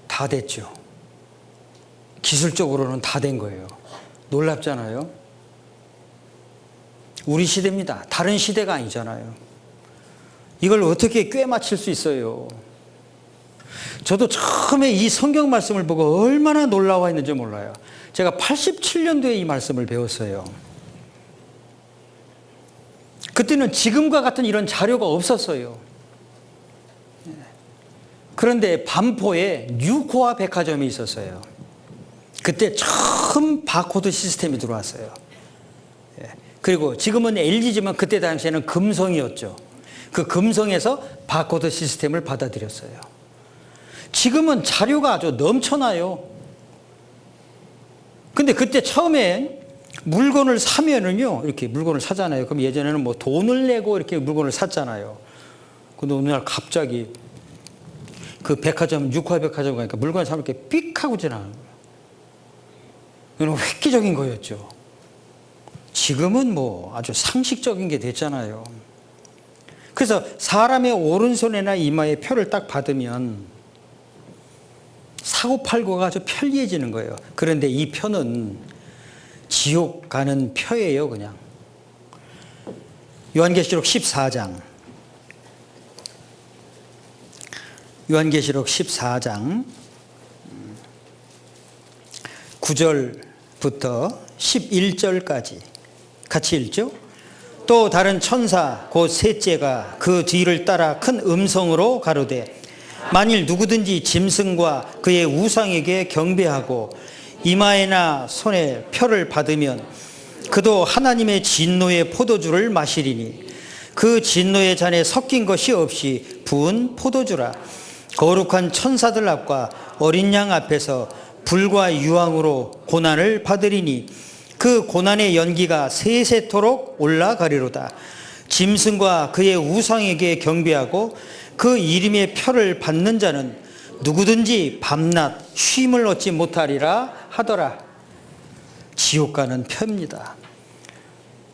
[SPEAKER 1] 다 됐죠. 기술적으로는 다 된 거예요. 놀랍잖아요. 우리 시대입니다. 다른 시대가 아니잖아요. 이걸 어떻게 꿰맞힐 수 있어요? 저도 처음에 이 성경 말씀을 보고 얼마나 놀라워 했는지 몰라요. 제가 87년도에 이 말씀을 배웠어요. 그때는 지금과 같은 이런 자료가 없었어요. 그런데 반포에 뉴코아 백화점이 있었어요. 그때 처음 바코드 시스템이 들어왔어요. 그리고 지금은 LG지만 그때 당시에는 금성이었죠. 그 금성에서 바코드 시스템을 받아들였어요. 지금은 자료가 아주 넘쳐나요. 근데 그때 처음엔 물건을 사면은요, 이렇게 물건을 사잖아요. 그럼 예전에는 뭐 돈을 내고 이렇게 물건을 샀잖아요. 근데 어느 날 갑자기 그 백화점, 뉴코아 백화점 가니까 물건을 사면 이렇게 삑 하고 지나가는 거예요. 이건 획기적인 거였죠. 지금은 뭐 아주 상식적인 게 됐잖아요. 그래서 사람의 오른손이나 이마에 표를 딱 받으면 사고팔고가 아주 편리해지는 거예요. 그런데 이 표는 지옥 가는 표예요, 그냥. 요한계시록 14장. 요한계시록 14장 9절부터 11절까지 같이 읽죠. 또 다른 천사 곧 셋째가 그 뒤를 따라 큰 음성으로 가로되 만일 누구든지 짐승과 그의 우상에게 경배하고 이마에나 손에 표를 받으면 그도 하나님의 진노의 포도주를 마시리니 그 진노의 잔에 섞인 것이 없이 부은 포도주라. 거룩한 천사들 앞과 어린 양 앞에서 불과 유황으로 고난을 받으리니 그 고난의 연기가 세세토록 올라가리로다. 짐승과 그의 우상에게 경배하고 그 이름의 표를 받는 자는 누구든지 밤낮 쉼을 얻지 못하리라 하더라. 지옥 가는 표입니다.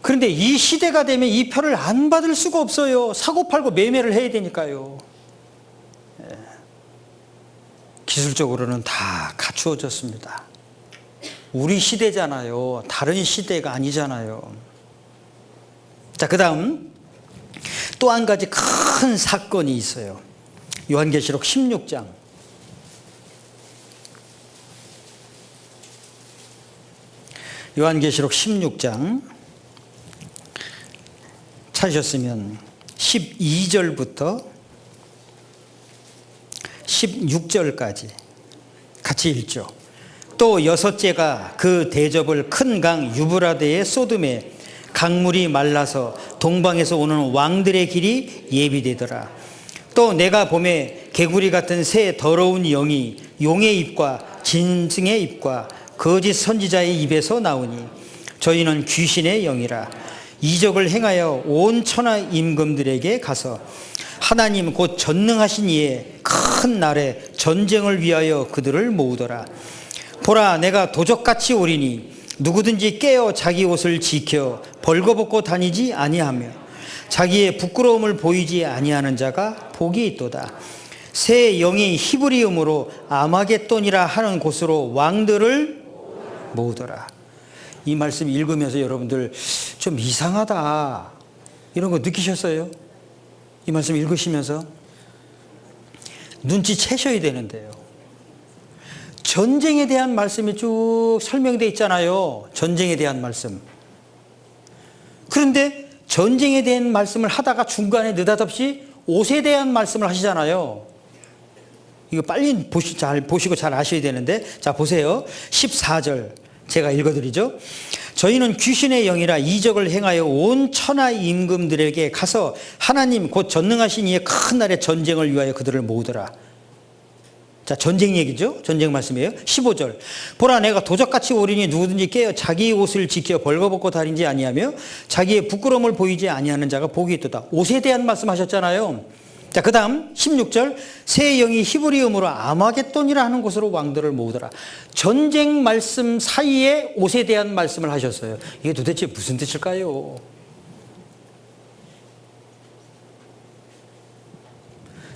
[SPEAKER 1] 그런데 이 시대가 되면 이 표를 안 받을 수가 없어요. 사고팔고 매매를 해야 되니까요. 기술적으로는 다 갖추어졌습니다. 우리 시대잖아요. 다른 시대가 아니잖아요. 자, 그 다음 또 한 가지 큰 사건이 있어요. 요한계시록 16장. 요한계시록 16장 찾으셨으면 12절부터 16절까지 같이 읽죠. 또 여섯째가 그 대접을 큰 강 유브라데에 쏟음에 강물이 말라서 동방에서 오는 왕들의 길이 예비되더라. 또 내가 봄에 개구리 같은 새 더러운 영이 용의 입과 짐승의 입과 거짓 선지자의 입에서 나오니 저희는 귀신의 영이라. 이적을 행하여 온 천하 임금들에게 가서 하나님 곧 전능하신 이의 큰 날에 전쟁을 위하여 그들을 모으더라. 보라, 내가 도적같이 오리니 누구든지 깨어 자기 옷을 지켜 벌거벗고 다니지 아니하며 자기의 부끄러움을 보이지 아니하는 자가 복이 있도다. 새 영이 히브리음으로 아마겟돈이라 하는 곳으로 왕들을 모으더라. 이 말씀 읽으면서 여러분들 좀 이상하다 이런 거 느끼셨어요? 이 말씀 읽으시면서 눈치채셔야 되는데요. 전쟁에 대한 말씀이 쭉 설명되어 있잖아요. 전쟁에 대한 말씀. 그런데 전쟁에 대한 말씀을 하다가 중간에 느닷없이 옷에 대한 말씀을 하시잖아요. 이거 빨리 잘 보시고 잘 아셔야 되는데, 자 보세요. 14절 제가 읽어드리죠. 저희는 귀신의 영이라 이적을 행하여 온 천하 임금들에게 가서 하나님 곧 전능하신 이의 큰 날의 전쟁을 위하여 그들을 모으더라. 자, 전쟁 얘기죠. 전쟁 말씀이에요. 15절. 보라, 내가 도적같이 오리니 누구든지 깨어 자기 옷을 지켜 벌거벗고 다니지 아니하며 자기의 부끄러움을 보이지 아니하는 자가 복이 있도다. 옷에 대한 말씀하셨잖아요. 자, 그 다음 16절. 새 영이 히브리음으로 아마겟돈이라 하는 곳으로 왕들을 모으더라. 전쟁 말씀 사이에 옷에 대한 말씀을 하셨어요. 이게 도대체 무슨 뜻일까요?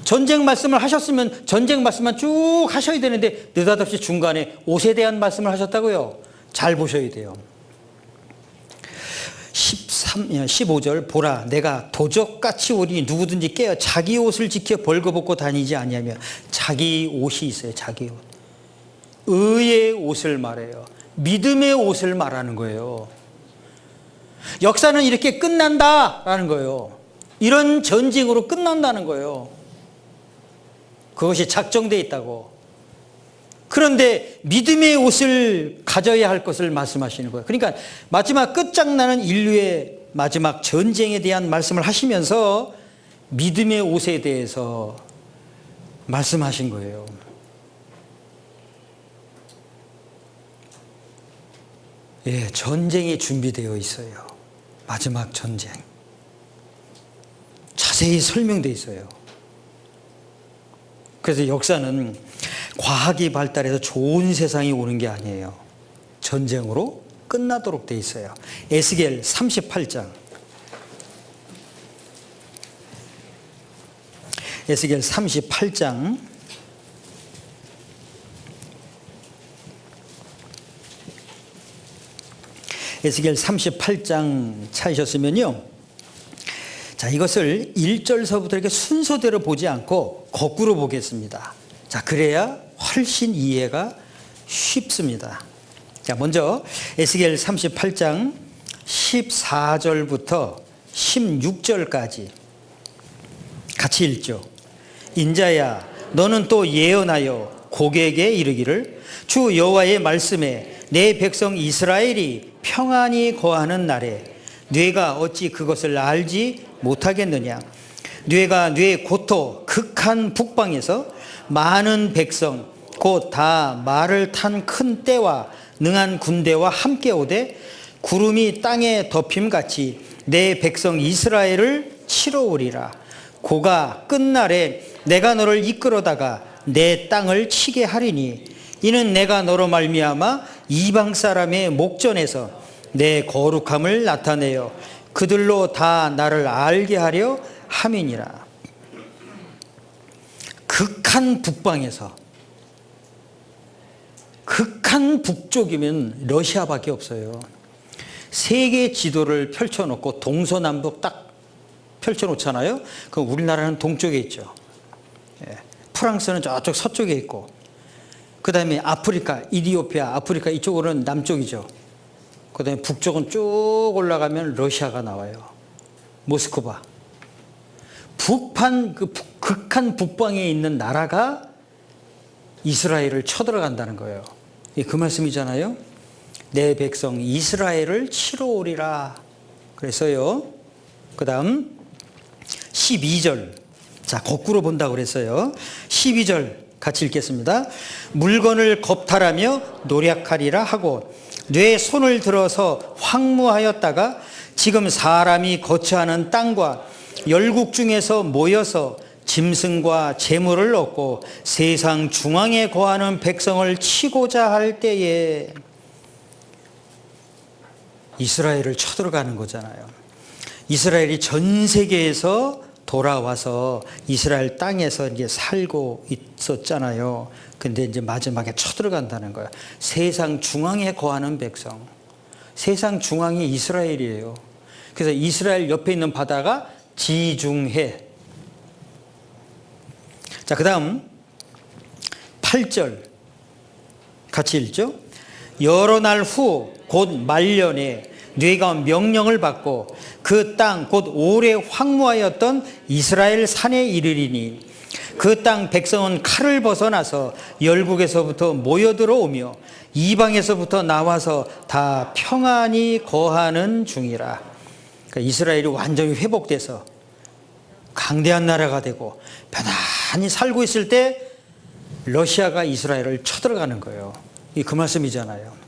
[SPEAKER 1] 전쟁 말씀을 하셨으면 전쟁 말씀만 쭉 하셔야 되는데 느닷없이 중간에 옷에 대한 말씀을 하셨다고요. 잘 보셔야 돼요. 15절. 보라, 내가 도적같이 오리니 누구든지 깨어 자기 옷을 지켜 벌거벗고 다니지 아니하며. 자기 옷이 있어요. 자기 옷. 의의 옷을 말해요. 믿음의 옷을 말하는 거예요. 역사는 이렇게 끝난다라는 거예요. 이런 전쟁으로 끝난다는 거예요. 그것이 작정되어 있다고. 그런데 믿음의 옷을 가져야 할 것을 말씀하시는 거예요. 그러니까 마지막 끝장나는 인류의 마지막 전쟁에 대한 말씀을 하시면서 믿음의 옷에 대해서 말씀하신 거예요. 예, 전쟁이 준비되어 있어요. 마지막 전쟁. 자세히 설명되어 있어요. 그래서 역사는 과학이 발달해서 좋은 세상이 오는 게 아니에요. 전쟁으로 끝나도록 돼 있어요. 에스겔 38장. 에스겔 38장. 에스겔 38장 찾으셨으면요. 자, 이것을 1절서부터 이렇게 순서대로 보지 않고 거꾸로 보겠습니다. 자, 그래야 훨씬 이해가 쉽습니다. 자, 먼저 에스겔 38장 14절부터 16절까지 같이 읽죠. 인자야, 너는 또 예언하여 고객에게 이르기를 주 여호와의 말씀에 내 백성 이스라엘이 평안히 거하는 날에 뇌가 어찌 그것을 알지 못하겠느냐. 뇌가 뇌 고토 극한 북방에서 많은 백성 곧 다 말을 탄 큰 떼와 능한 군대와 함께 오되 구름이 땅에 덮임같이 내 백성 이스라엘을 치러 오리라. 고가 끝날에 내가 너를 이끌어다가 내 땅을 치게 하리니 이는 내가 너로 말미암아 이방 사람의 목전에서 내 거룩함을 나타내어 그들로 다 나를 알게 하려 함이니라. 극한 북방에서, 극한 북쪽이면 러시아밖에 없어요. 세계 지도를 펼쳐놓고 동서남북 딱 펼쳐놓잖아요. 그럼 우리나라는 동쪽에 있죠. 프랑스는 저쪽 서쪽에 있고, 그 다음에 아프리카, 이디오피아, 아프리카 이쪽으로는 남쪽이죠. 그 다음에 북쪽은 쭉 올라가면 러시아가 나와요. 모스크바. 북한, 극한 북방에 있는 나라가 이스라엘을 쳐들어간다는 거예요. 그 말씀이잖아요. 내 백성 이스라엘을 치러 오리라. 그래서요. 그 다음 12절. 자, 거꾸로 본다고 그랬어요. 12절 같이 읽겠습니다. 물건을 겁탈하며 노력하리라 하고 뇌 손을 들어서 황무하였다가 지금 사람이 거처하는 땅과 열국 중에서 모여서 짐승과 재물을 얻고 세상 중앙에 거하는 백성을 치고자 할 때에 이스라엘을 쳐들어가는 거잖아요. 이스라엘이 전 세계에서 돌아와서 이스라엘 땅에서 이제 살고 있었잖아요. 근데 이제 마지막에 쳐들어간다는 거예요. 세상 중앙에 거하는 백성. 세상 중앙이 이스라엘이에요. 그래서 이스라엘 옆에 있는 바다가 지중해. 자, 그 다음 8절 같이 읽죠. 여러 날 후 곧 말년에 뇌가 명령을 받고 그 땅 곧 오래 황무하였던 이스라엘 산에 이르리니 그 땅 백성은 칼을 벗어나서 열국에서부터 모여들어오며 이방에서부터 나와서 다 평안히 거하는 중이라. 그러니까 이스라엘이 완전히 회복돼서 강대한 나라가 되고 편안히 살고 있을 때 러시아가 이스라엘을 쳐들어가는 거예요. 이 그 말씀이잖아요.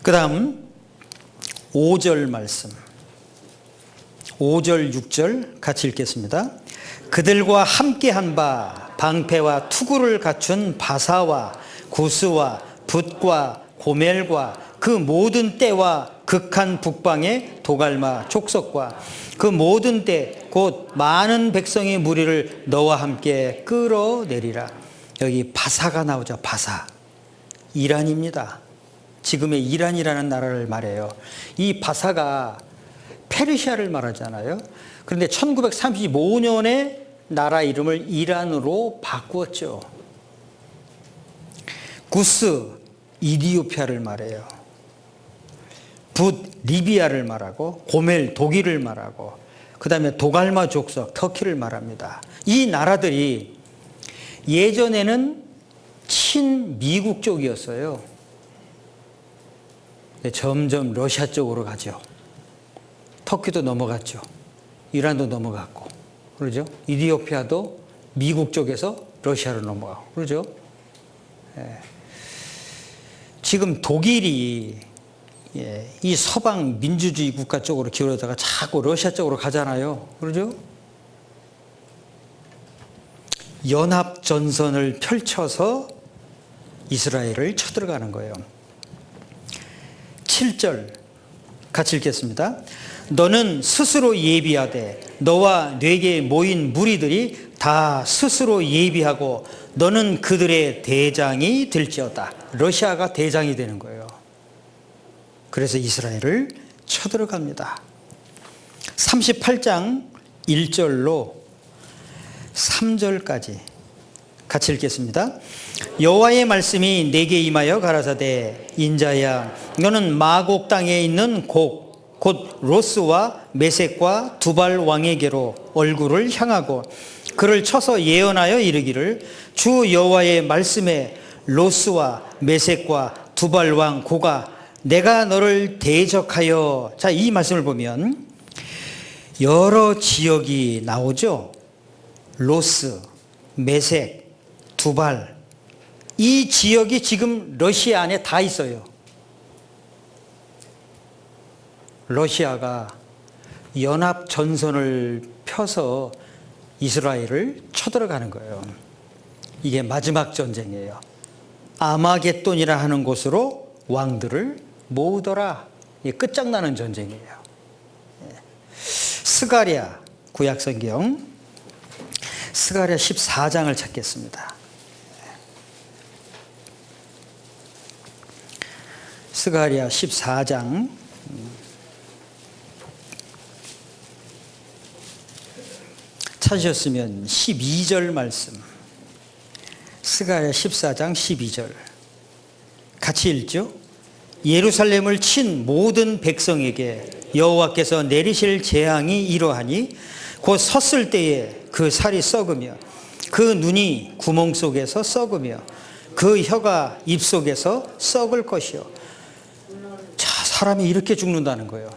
[SPEAKER 1] 그 다음 5절 말씀 5절 6절 같이 읽겠습니다. 그들과 함께한 바 방패와 투구를 갖춘 바사와 구스와 붓과 고멜과 그 모든 떼와 극한 북방의 도갈마 족속과 그 모든 때 곧 많은 백성의 무리를 너와 함께 끌어내리라. 여기 바사가 나오죠. 바사. 이란입니다. 지금의 이란이라는 나라를 말해요. 이 바사가 페르시아를 말하잖아요. 그런데 1935년에 나라 이름을 이란으로 바꾸었죠. 구스, 이디오피아를 말해요. 붓, 리비아를 말하고 고멜, 독일을 말하고 그다음에 도갈마 족속, 터키를 말합니다. 이 나라들이 예전에는 친미국 쪽이었어요. 근데 점점 러시아 쪽으로 가죠. 터키도 넘어갔죠. 이란도 넘어갔고, 그러죠? 이디오피아도 미국 쪽에서 러시아로 넘어가고, 그러죠? 예. 지금 독일이 이 서방 민주주의 국가 쪽으로 기울어다가 자꾸 러시아 쪽으로 가잖아요. 그러죠? 연합 전선을 펼쳐서 이스라엘을 쳐들어가는 거예요. 7절 같이 읽겠습니다. 너는 스스로 예비하되 너와 네게 모인 무리들이 다 스스로 예비하고 너는 그들의 대장이 될지어다. 러시아가 대장이 되는 거예요. 그래서 이스라엘을 쳐들어갑니다. 38장 1절로 3절까지 같이 읽겠습니다. 여호와의 말씀이 내게 임하여 가라사대 인자야 너는 마곡 땅에 있는 곧 로스와 메섹과 두발 왕에게로 얼굴을 향하고 그를 쳐서 예언하여 이르기를 주 여호와의 말씀에 로스와 메섹과 두발 왕 고가 내가 너를 대적하여. 자, 이 말씀을 보면 여러 지역이 나오죠. 로스, 메섹, 두발. 이 지역이 지금 러시아 안에 다 있어요. 러시아가 연합 전선을 펴서 이스라엘을 쳐들어가는 거예요. 이게 마지막 전쟁이에요. 아마겟돈이라 하는 곳으로 왕들을 모으더라. 이게 끝장나는 전쟁이에요. 스가랴 구약성경 스가랴 14장을 찾겠습니다. 스가랴 14장 찾으셨으면 12절 말씀. 스가랴 14장 12절 같이 읽죠. 예루살렘을 친 모든 백성에게 여호와께서 내리실 재앙이 이러하니 곧 섰을 때에 그 살이 썩으며 그 눈이 구멍 속에서 썩으며 그 혀가 입 속에서 썩을 것이요. 자, 사람이 이렇게 죽는다는 거예요.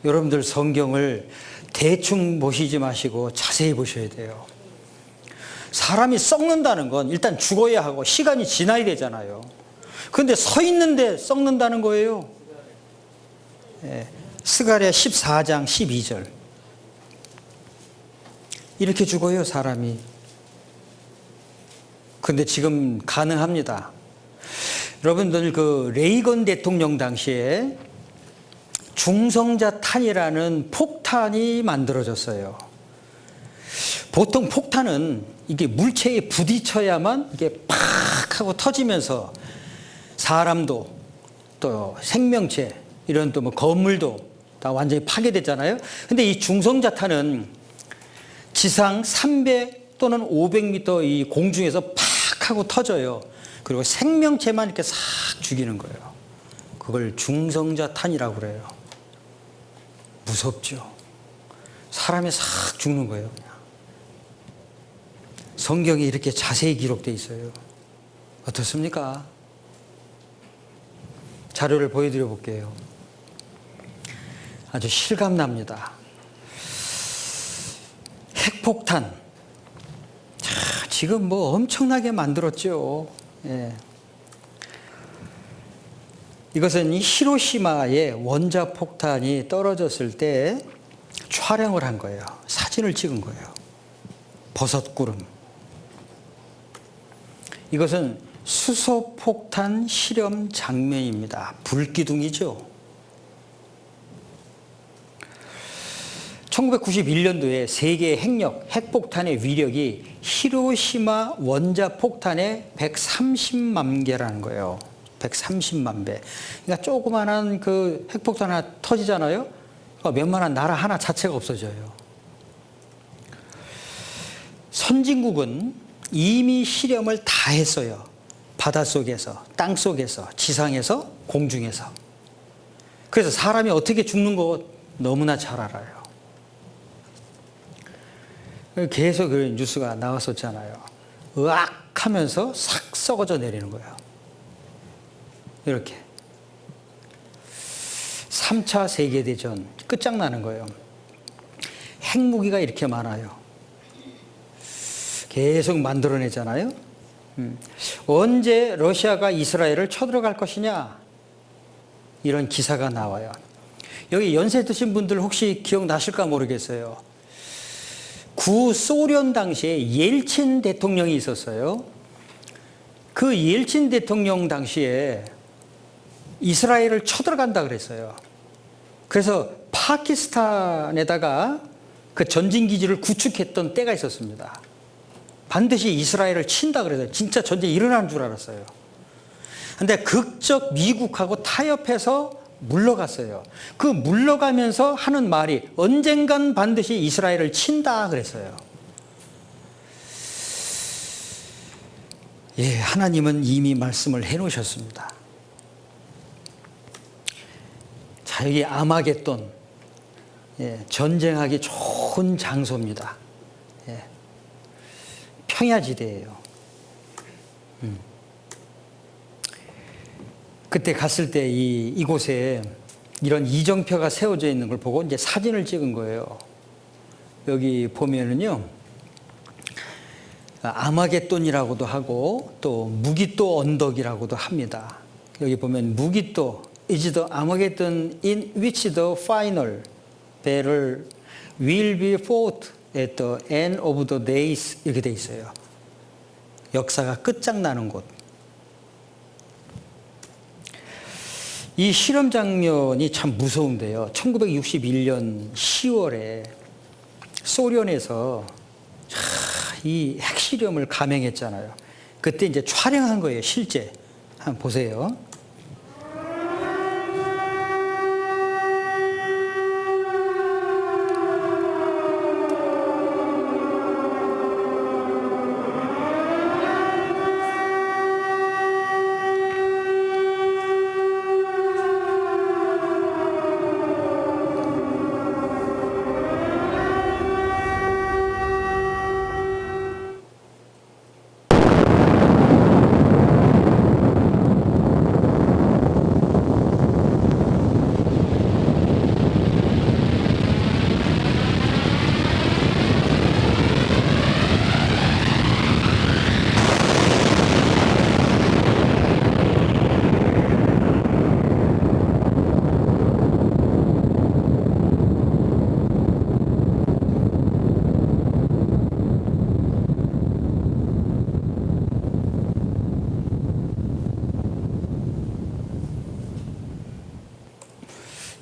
[SPEAKER 1] 여러분들 성경을 대충 보시지 마시고 자세히 보셔야 돼요. 사람이 썩는다는 건 일단 죽어야 하고 시간이 지나야 되잖아요. 그런데 서 있는데 썩는다는 거예요. 스가랴 14장 12절. 이렇게 죽어요, 사람이. 근데 지금 가능합니다. 여러분들 그 레이건 대통령 당시에 중성자탄이라는 폭탄이 만들어졌어요. 보통 폭탄은 이게 물체에 부딪혀야만 이게 팍 하고 터지면서 사람도 또 생명체 이런 또 뭐 건물도 다 완전히 파괴됐잖아요. 근데 이 중성자탄은 지상 300 또는 500m 이 공중에서 팍 하고 터져요. 그리고 생명체만 이렇게 싹 죽이는 거예요. 그걸 중성자탄이라고 그래요. 무섭죠. 사람이 싹 죽는 거예요. 그냥. 성경에 이렇게 자세히 기록되어 있어요. 어떻습니까? 자료를 보여드려 볼게요. 아주 실감납니다. 핵폭탄. 자, 지금 뭐 엄청나게 만들었죠. 예. 이것은 이 히로시마에 원자폭탄이 떨어졌을 때 촬영을 한 거예요. 사진을 찍은 거예요. 버섯구름. 이것은 수소폭탄 실험 장면입니다. 불기둥이죠. 1991년도에 세계 핵폭탄의 위력이 히로시마 원자폭탄의 130만 개라는 거예요. 130만 배. 그러니까 조그만한 그 핵폭탄 하나 터지잖아요. 웬만한 나라 하나 자체가 없어져요. 선진국은 이미 실험을 다 했어요. 바닷속에서, 땅속에서, 지상에서, 공중에서. 그래서 사람이 어떻게 죽는 거 너무나 잘 알아요. 계속 그런 뉴스가 나왔었잖아요. 으악 하면서 싹 썩어져 내리는 거예요. 이렇게. 3차 세계대전 끝장나는 거예요. 핵무기가 이렇게 많아요. 계속 만들어내잖아요. 언제 러시아가 이스라엘을 쳐들어갈 것이냐, 이런 기사가 나와요. 여기 연세 드신 분들 혹시 기억나실까 모르겠어요. 구소련 당시에 옐친 대통령이 있었어요. 그 옐친 대통령 당시에 이스라엘을 쳐들어간다 그랬어요. 그래서 파키스탄에다가 그 전진기지를 구축했던 때가 있었습니다. 반드시 이스라엘을 친다 그래서 진짜 전쟁이 일어나는 줄 알았어요. 근데 극적 미국하고 타협해서 물러갔어요. 그 물러가면서 하는 말이 언젠간 반드시 이스라엘을 친다 그랬어요. 예, 하나님은 이미 말씀을 해놓으셨습니다. 자, 여기 아마겟돈, 예, 전쟁하기 좋은 장소입니다. 예, 평야지대예요. 그때 갔을 때 이곳에 이런 이정표가 세워져 있는 걸 보고 이제 사진을 찍은 거예요. 여기 보면은요, 아마겟돈이라고도 하고 또 무기또 언덕이라고도 합니다. 여기 보면 무기또 is the Armageddon in which the final battle will be fought at the end of the days, 이렇게 돼 있어요. 역사가 끝장나는 곳. 이 실험 장면이 참 무서운데요. 1961년 10월에 소련에서 이 핵실험을 감행했잖아요. 그때 이제 촬영한 거예요, 실제. 한번 보세요.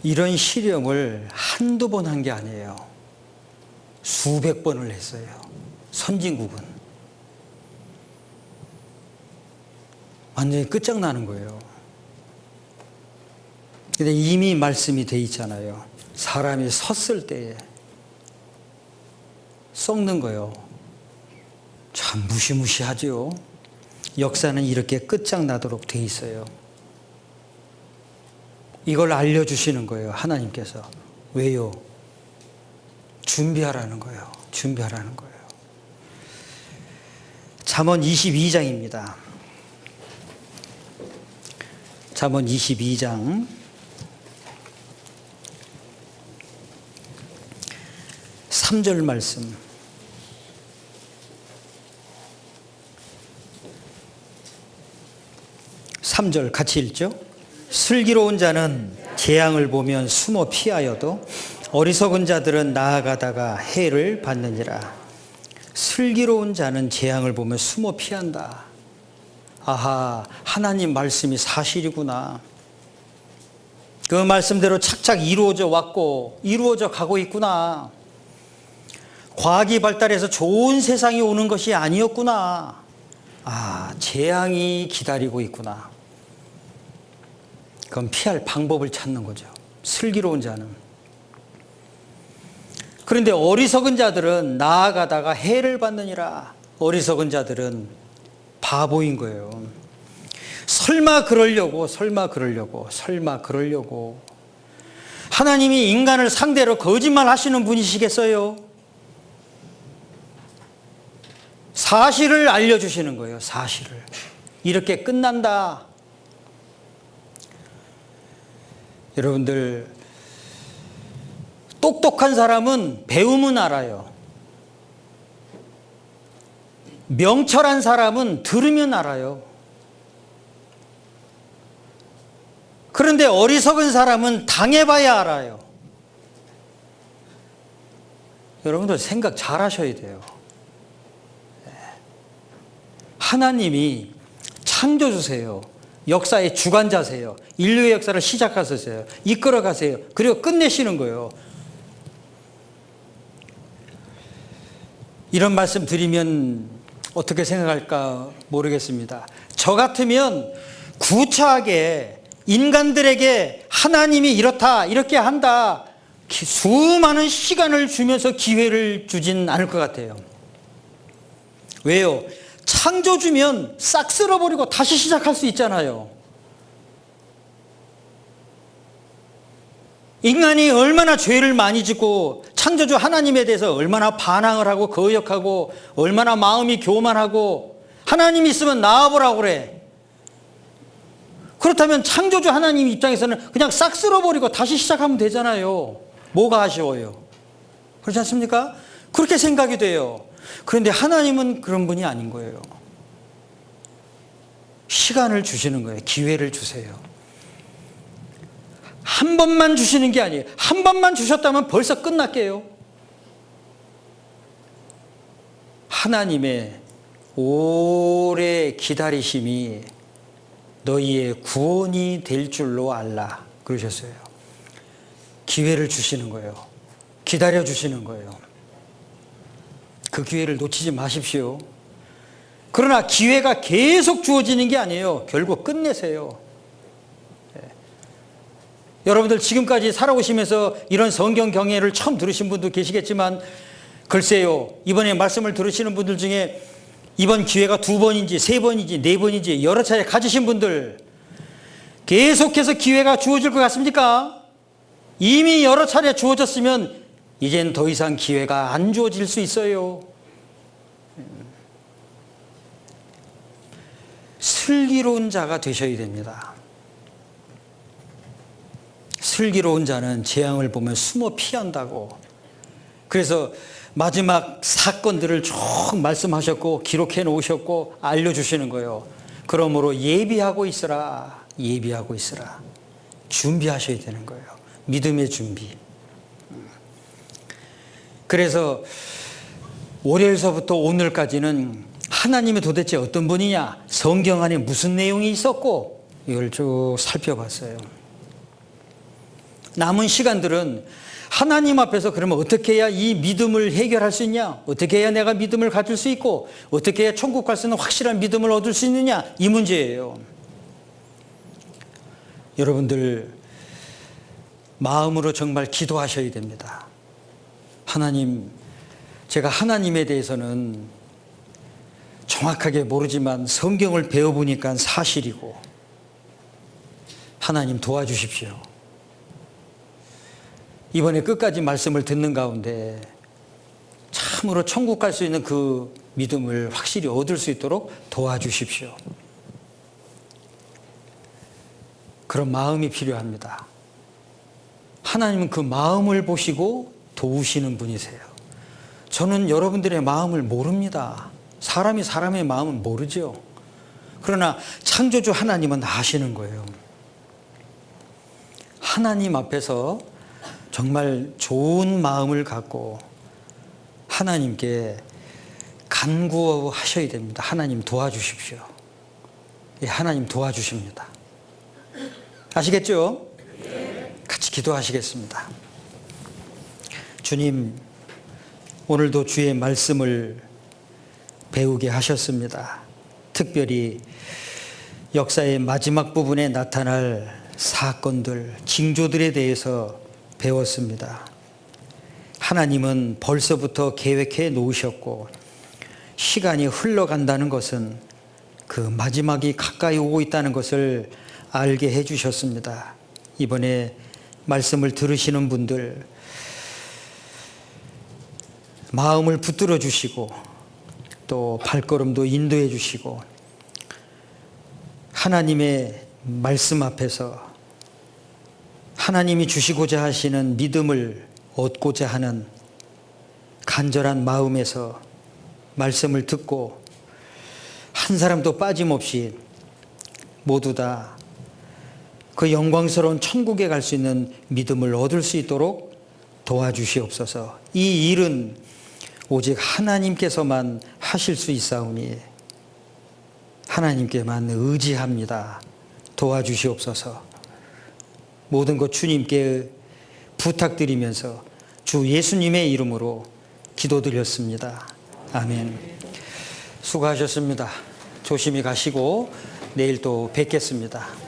[SPEAKER 1] 이런 실험을 한두 번 한 게 아니에요. 수백 번을 했어요. 선진국은. 완전히 끝장나는 거예요. 근데 이미 말씀이 돼 있잖아요. 사람이 섰을 때에 썩는 거예요. 참 무시무시하죠. 역사는 이렇게 끝장나도록 돼 있어요. 이걸 알려주시는 거예요, 하나님께서. 왜요? 준비하라는 거예요. 준비하라는 거예요. 잠언 22장입니다. 잠언 22장 3절 말씀. 삼 절 같이 읽죠? 슬기로운 자는 재앙을 보면 숨어 피하여도 어리석은 자들은 나아가다가 해를 받느니라. 슬기로운 자는 재앙을 보면 숨어 피한다. 아하, 하나님 말씀이 사실이구나. 그 말씀대로 착착 이루어져 왔고 이루어져 가고 있구나. 과학이 발달해서 좋은 세상이 오는 것이 아니었구나. 아, 재앙이 기다리고 있구나. 그럼 피할 방법을 찾는 거죠. 슬기로운 자는. 그런데 어리석은 자들은 나아가다가 해를 받느니라. 어리석은 자들은 바보인 거예요. 설마 그러려고. 하나님이 인간을 상대로 거짓말 하시는 분이시겠어요? 사실을 알려주시는 거예요. 사실을. 이렇게 끝난다. 여러분들, 똑똑한 사람은 배우면 알아요. 명철한 사람은 들으면 알아요. 그런데 어리석은 사람은 당해봐야 알아요. 여러분들 생각 잘 하셔야 돼요. 하나님이 창조주세요. 역사의 주관자세요. 인류의 역사를 시작하셨어요. 이끌어가세요. 그리고 끝내시는 거예요. 이런 말씀 드리면 어떻게 생각할까 모르겠습니다. 저 같으면 구차하게 인간들에게 하나님이 이렇다, 이렇게 한다, 수많은 시간을 주면서 기회를 주진 않을 것 같아요. 왜요? 창조주면 싹 쓸어버리고 다시 시작할 수 있잖아요. 인간이 얼마나 죄를 많이 짓고 창조주 하나님에 대해서 얼마나 반항을 하고 거역하고 얼마나 마음이 교만하고 하나님이 있으면 나와보라고 그래. 그렇다면 창조주 하나님 입장에서는 그냥 싹 쓸어버리고 다시 시작하면 되잖아요. 뭐가 아쉬워요? 그렇지 않습니까? 그렇게 생각이 돼요. 그런데 하나님은 그런 분이 아닌 거예요. 시간을 주시는 거예요. 기회를 주세요. 한 번만 주시는 게 아니에요. 한 번만 주셨다면 벌써 끝났게요. 하나님의 오래 기다리심이 너희의 구원이 될 줄로 알라 그러셨어요. 기회를 주시는 거예요. 기다려 주시는 거예요. 그 기회를 놓치지 마십시오. 그러나 기회가 계속 주어지는 게 아니에요. 결국 끝내세요. 여러분들 지금까지 살아오시면서 이런 성경 경애를 처음 들으신 분도 계시겠지만 글쎄요, 이번에 말씀을 들으시는 분들 중에 이번 기회가 2번인지 3번인지 4번인지 여러 차례 가지신 분들 계속해서 기회가 주어질 것 같습니까? 이미 여러 차례 주어졌으면 이젠 더 이상 기회가 안 주어질 수 있어요. 슬기로운 자가 되셔야 됩니다. 슬기로운 자는 재앙을 보면 숨어 피한다고. 그래서 마지막 사건들을 쭉 말씀하셨고 기록해 놓으셨고 알려주시는 거예요. 그러므로 예비하고 있으라. 예비하고 있으라. 준비하셔야 되는 거예요. 믿음의 준비. 그래서 월요일서부터 오늘까지는 하나님이 도대체 어떤 분이냐, 성경 안에 무슨 내용이 있었고 이걸 쭉 살펴봤어요. 남은 시간들은 하나님 앞에서 그러면 어떻게 해야 이 믿음을 해결할 수 있냐, 어떻게 해야 내가 믿음을 가질 수 있고 어떻게 해야 천국 갈 수 있는 확실한 믿음을 얻을 수 있느냐, 이 문제예요. 여러분들 마음으로 정말 기도하셔야 됩니다. 하나님, 제가 하나님에 대해서는 정확하게 모르지만 성경을 배워보니까 사실이고 하나님 도와주십시오. 이번에 끝까지 말씀을 듣는 가운데 참으로 천국 갈 수 있는 그 믿음을 확실히 얻을 수 있도록 도와주십시오. 그런 마음이 필요합니다. 하나님은 그 마음을 보시고 도우시는 분이세요. 저는 여러분들의 마음을 모릅니다. 사람이 사람의 마음을 모르죠. 그러나 창조주 하나님은 아시는 거예요. 하나님 앞에서 정말 좋은 마음을 갖고 하나님께 간구하셔야 됩니다. 하나님 도와주십시오. 예, 하나님 도와주십니다. 아시겠죠? 같이 기도하시겠습니다. 주님, 오늘도 주의 말씀을 배우게 하셨습니다. 특별히 역사의 마지막 부분에 나타날 사건들, 징조들에 대해서 배웠습니다. 하나님은 벌써부터 계획해 놓으셨고 시간이 흘러간다는 것은 그 마지막이 가까이 오고 있다는 것을 알게 해 주셨습니다. 이번에 말씀을 들으시는 분들 마음을 붙들어 주시고 또 발걸음도 인도해 주시고 하나님의 말씀 앞에서 하나님이 주시고자 하시는 믿음을 얻고자 하는 간절한 마음에서 말씀을 듣고 한 사람도 빠짐없이 모두 다 그 영광스러운 천국에 갈 수 있는 믿음을 얻을 수 있도록 도와주시옵소서. 이 일은 오직 하나님께서만 하실 수 있사오니 하나님께만 의지합니다. 도와주시옵소서. 모든 것 주님께 부탁드리면서 주 예수님의 이름으로 기도드렸습니다. 아멘. 수고하셨습니다. 조심히 가시고 내일 또 뵙겠습니다.